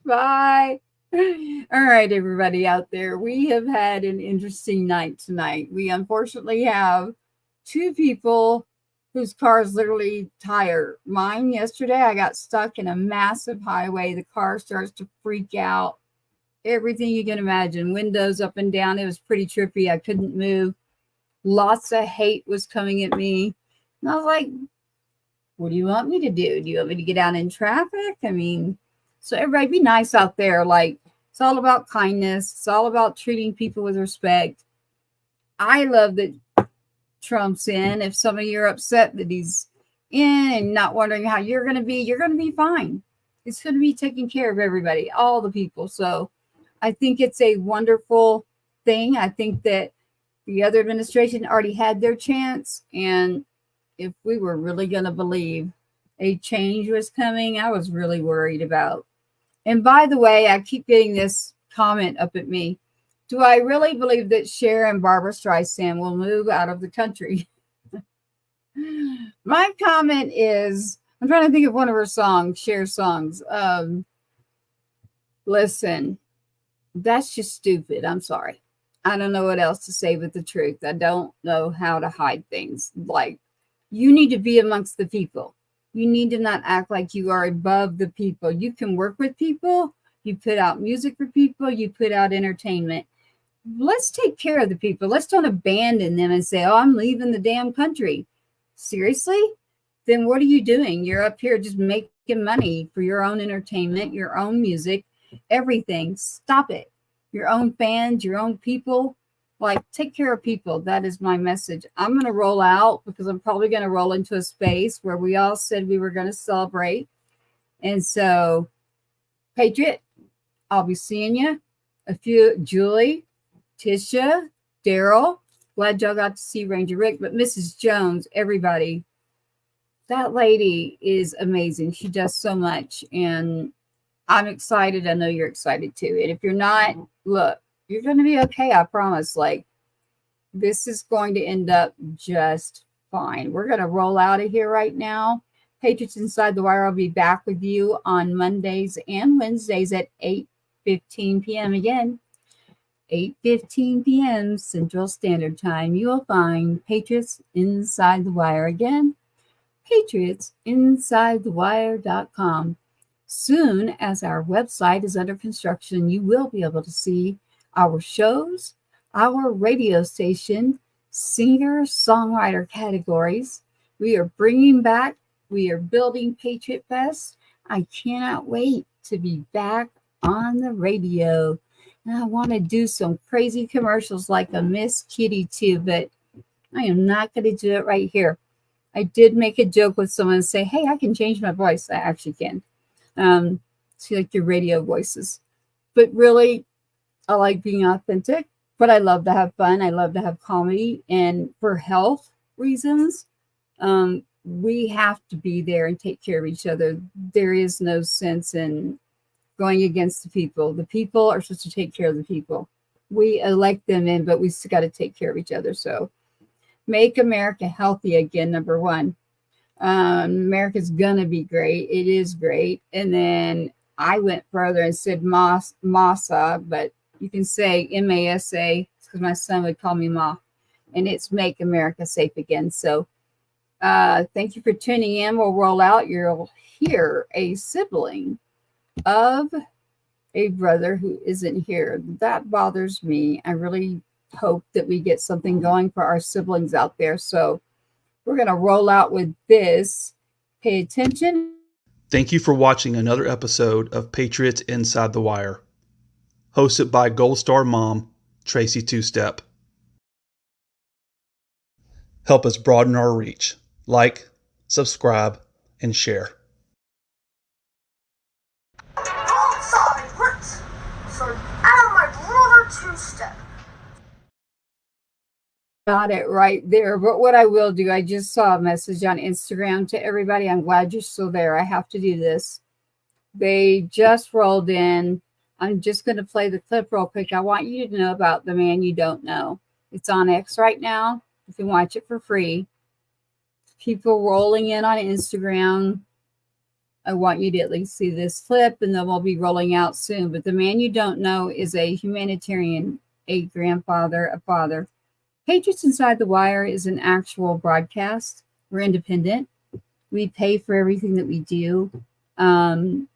Bye. All right, everybody out there. We have had an interesting night tonight. We unfortunately have two people whose cars literally tire. Mine yesterday, I got stuck in a massive highway. The car starts to freak out. Everything you can imagine. Windows up and down. It was pretty trippy. I couldn't move. Lots of hate was coming at me. And I was like, what do you want me to do? Do you want me to get out in traffic? I mean, so everybody be nice out there. Like, it's all about kindness. It's all about treating people with respect. I love that Trump's in. If some of you are upset that he's in and not wondering how you're going to be fine. It's going to be taking care of everybody, all the people. So I think it's a wonderful thing. I think that the other administration already had their chance. And if we were really going to believe a change was coming, I was really worried about. And by the way, I keep getting this comment up at me. Do I really believe that Cher and Barbara Streisand will move out of the country? My comment is, I'm trying to think of one of her songs, Cher's songs. Listen, that's just stupid. I'm sorry. I don't know what else to say but the truth. I don't know how to hide things. Like, you need to be amongst the people. You need to not act like you are above the people. You can work with people. You put out music for people. You put out entertainment. Let's take care of the people. Let's don't abandon them and say, oh, I'm leaving the damn country. Seriously? Then what are you doing? You're up here just making money for your own entertainment, your own music, everything. Stop it. Your own fans, your own people. Like, take care of people. That is my message. I'm going to roll out because I'm probably going to roll into a space where we all said we were going to celebrate. And so, Patriot, I'll be seeing you. A few, Julie, Tisha, Daryl. Glad y'all got to see Ranger Rick. But Mrs. Jones, everybody, that lady is amazing. She does so much. And I'm excited. I know you're excited too. And if you're not, look, you're going to be okay. I promise. Like, this is going to end up just fine. We're going to roll out of here right now. Patriots Inside the Wire, I'll be back with you on Mondays and Wednesdays at 8:15 p.m. again. 8:15 p.m. Central Standard Time, you will find Patriots Inside the Wire. Again, patriotsinsidethewire.com. Soon, as our website is under construction, you will be able to see our shows, our radio station, singer-songwriter categories. We are bringing back, we are building Patriot Fest. I cannot wait to be back on the radio. And I want to do some crazy commercials like a Miss Kitty too, but I am not going to do it right here. I did make a joke with someone and say, hey, I can change my voice. I actually can. See, like your radio voices. But really, I like being authentic, but I love to have fun. I love to have comedy. And for health reasons, we have to be there and take care of each other. There is no sense in going against the people. The people are supposed to take care of the people. We elect them in, but we still got to take care of each other. So make America healthy again, number one. America's going to be great. It is great. And then I went further and said MASA, but you can say MASA because my son would call me Ma. And it's Make America Safe Again. So thank you for tuning in. We'll roll out. You'll hear a sibling of a brother who isn't here. That bothers me. I really hope that we get something going for our siblings out there. So we're going to roll out with this. Pay attention. Thank you for watching another episode of Patriots Inside the Wire, hosted by Gold Star Mom, Tracy Two-Step. Help us broaden our reach. Like, subscribe, and share. Got it right there. But what I will do, I just saw a message on Instagram to everybody. I'm glad you're still there. I have to do this. They just rolled in. I'm just going to play the clip real quick. I want you to know about The Man You Don't Know. It's on X right now. You can watch it for free. People rolling in on Instagram. I want you to at least see this clip, and then we'll be rolling out soon. But The Man You Don't Know is a humanitarian, a grandfather, a father. Patriots Inside the Wire is an actual broadcast. We're independent. We pay for everything that we do. Soon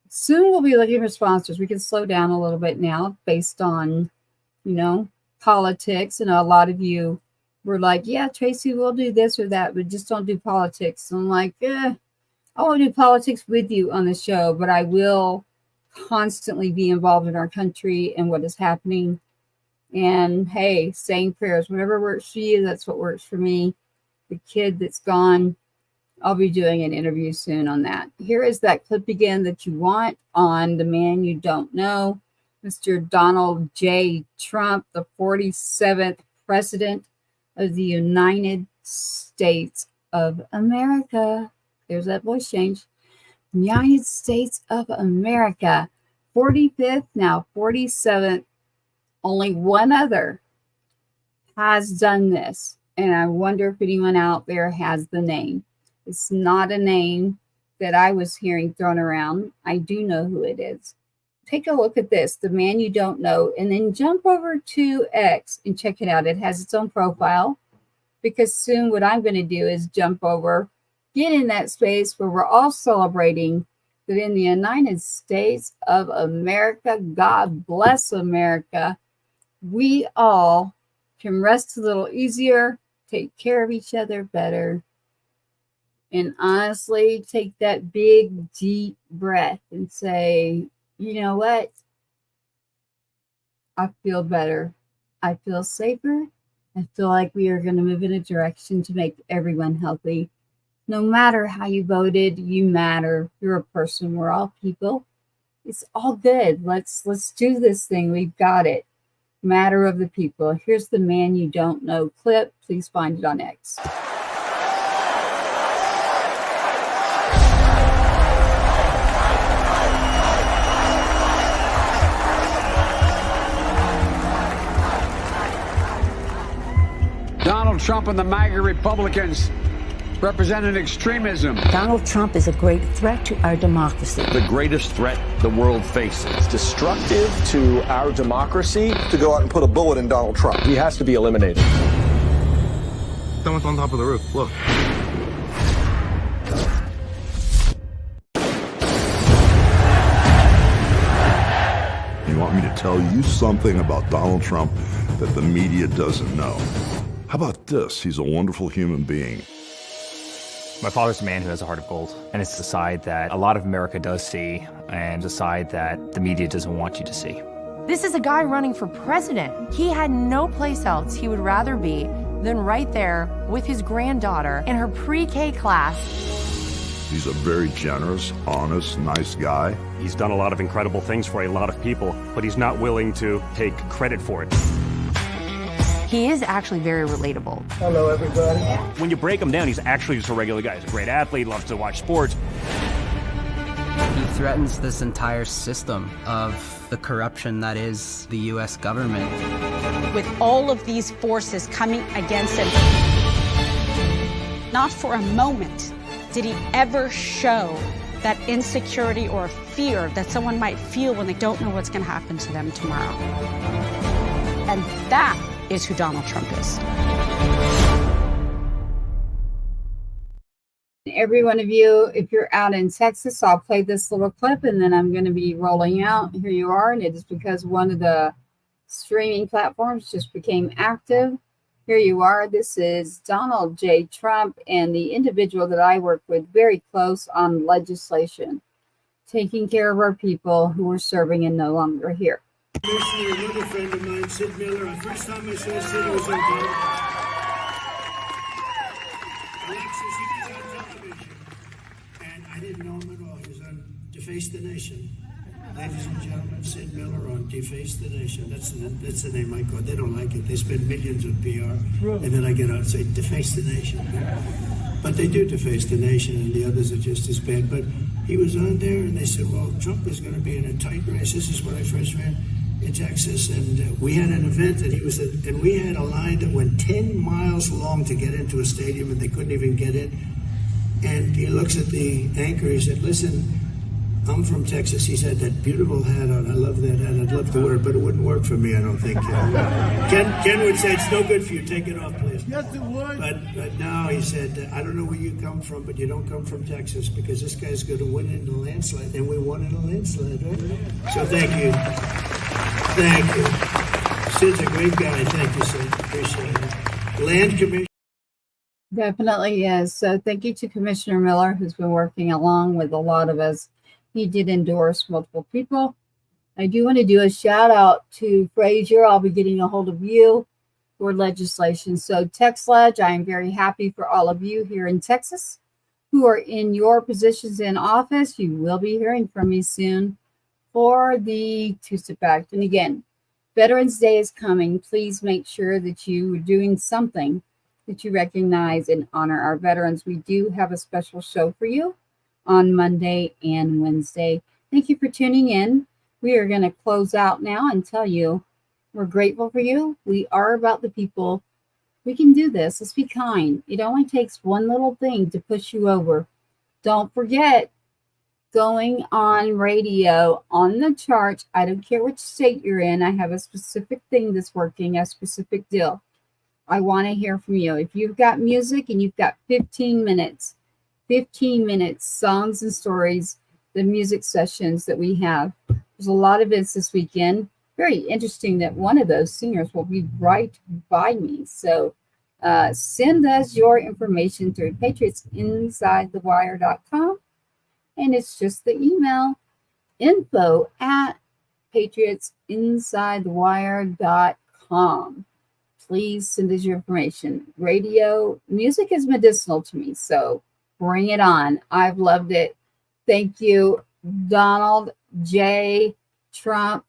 we'll be looking for sponsors. We can slow down a little bit now based on, politics. And a lot of you were like, yeah, Tracy, we'll do this or that, but just don't do politics. And I'm like, I won't do politics with you on the show, but I will constantly be involved in our country and what is happening. And hey, saying prayers, whatever works for you, that's what works for me. The kid that's gone, I'll be doing an interview soon on that. Here is that clip again that you want on The Man You Don't Know. Mr. Donald J. Trump, the 47th President of the United States of America. There's that voice change. United States of America. 45th, now 47th. Only one other has done this. And I wonder if anyone out there has the name. It's not a name that I was hearing thrown around. I do know who it is. Take a look at this, The Man You Don't Know, and then jump over to X and check it out. It has its own profile, because soon what I'm going to do is jump over, get in that space where we're all celebrating that in the United States of America, God bless America, we all can rest a little easier, take care of each other better, and honestly take that big, deep breath and say, you know what? I feel better. I feel safer. I feel like we are going to move in a direction to make everyone healthy. No matter how you voted, you matter. You're a person. We're all people. It's all good. Let's do this thing. We've got it. Matter of the people. Here's The Man You Don't Know clip. Please find it on X. Donald Trump and the MAGA Republicans representing extremism. Donald Trump is a great threat to our democracy. The greatest threat the world faces. It's destructive to our democracy to go out and put a bullet in Donald Trump. He has to be eliminated. Someone's on top of the roof. Look. You want me to tell you something about Donald Trump that the media doesn't know? How about this? He's a wonderful human being. My father's a man who has a heart of gold, and it's the side that a lot of America does see, and the side that the media doesn't want you to see. This is a guy running for president. He had no place else he would rather be than right there with his granddaughter in her pre-K class. He's a very generous, honest, nice guy. He's done a lot of incredible things for a lot of people, but he's not willing to take credit for it. He is actually very relatable. Hello, everybody. When you break him down, he's actually just a regular guy. He's a great athlete, loves to watch sports. He threatens this entire system of the corruption that is the U.S. government. With all of these forces coming against him, not for a moment did he ever show that insecurity or fear that someone might feel when they don't know what's going to happen to them tomorrow. And that is who Donald Trump is. Every one of you, if you're out in Texas, I'll play this little clip and then I'm going to be rolling out. Here you are, and it is because one of the streaming platforms just became active. Here you are. This is Donald J. Trump and the individual that I work with very close on legislation, taking care of our people who are serving and no longer here. Commissioner, another friend of mine, Sid Miller. The first time I saw Sid, it was on television. Alexis, he was on television. And I didn't know him at all. He was on Deface the Nation. Ladies and gentlemen, Sid Miller on Deface the Nation. That's the name I call it. They don't like it. They spend millions on PR. And then I get out and say, Deface the Nation. But they do deface the nation, and the others are just as bad. But he was on there, and they said, well, Trump is going to be in a tight race. This is when I first ran in Texas, and we had an event that he was at, and we had a line that went 10 miles long to get into a stadium, and they couldn't even get in. And he looks at the anchor, he said, listen, I'm from Texas. He said, that beautiful hat on. I love that hat. I'd love to wear it, but it wouldn't work for me, I don't think. Ken would say, it's no good for you. Take it off, please. Yes, it would. But now he said, I don't know where you come from, but you don't come from Texas, because this guy's going to win in a landslide. And we won in a landslide, right? So thank you. Thank you. Sid's a great guy. Thank you, Sid. Appreciate it. Land Commission. Definitely is. So thank you to Commissioner Miller, who's been working along with a lot of us. He did endorse multiple people. I do want to do a shout out to Frazier. I'll be getting a hold of you for legislation. So Text Ledge, I am very happy for all of you here in Texas who are in your positions in office. You will be hearing from me soon for the Two-Step Act. And again, Veterans Day is coming. Please make sure that you are doing something that you recognize and honor our veterans. We do have a special show for you on Monday and Wednesday. Thank you for tuning in. We are going to close out now and tell you we're grateful for you. We are about the people. We can do this. Let's be kind. It only takes one little thing to push you over. Don't forget, going on radio, on the charts, I don't care which state you're in. I have a specific thing that's working, a specific deal. I want to hear from you. If you've got music and you've got 15 minutes, songs and stories, the music sessions that we have. There's a lot of events this weekend. Very interesting that one of those singers will be right by me. So send us your information through patriotsinsidethewire.com. And it's just the email, info@patriotsinsidethewire.com. Please send us your information. Radio, music is medicinal to me, so bring it on. I've loved it. Thank you, Donald J. Trump.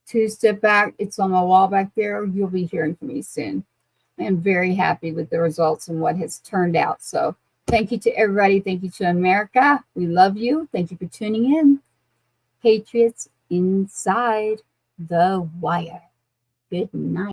Two-Step Back. It's on my wall back there. You'll be hearing from me soon. I am very happy with the results and what has turned out. So thank you to everybody. Thank you to America. We love you. Thank you for tuning in. Patriots Inside the Wire. Good night.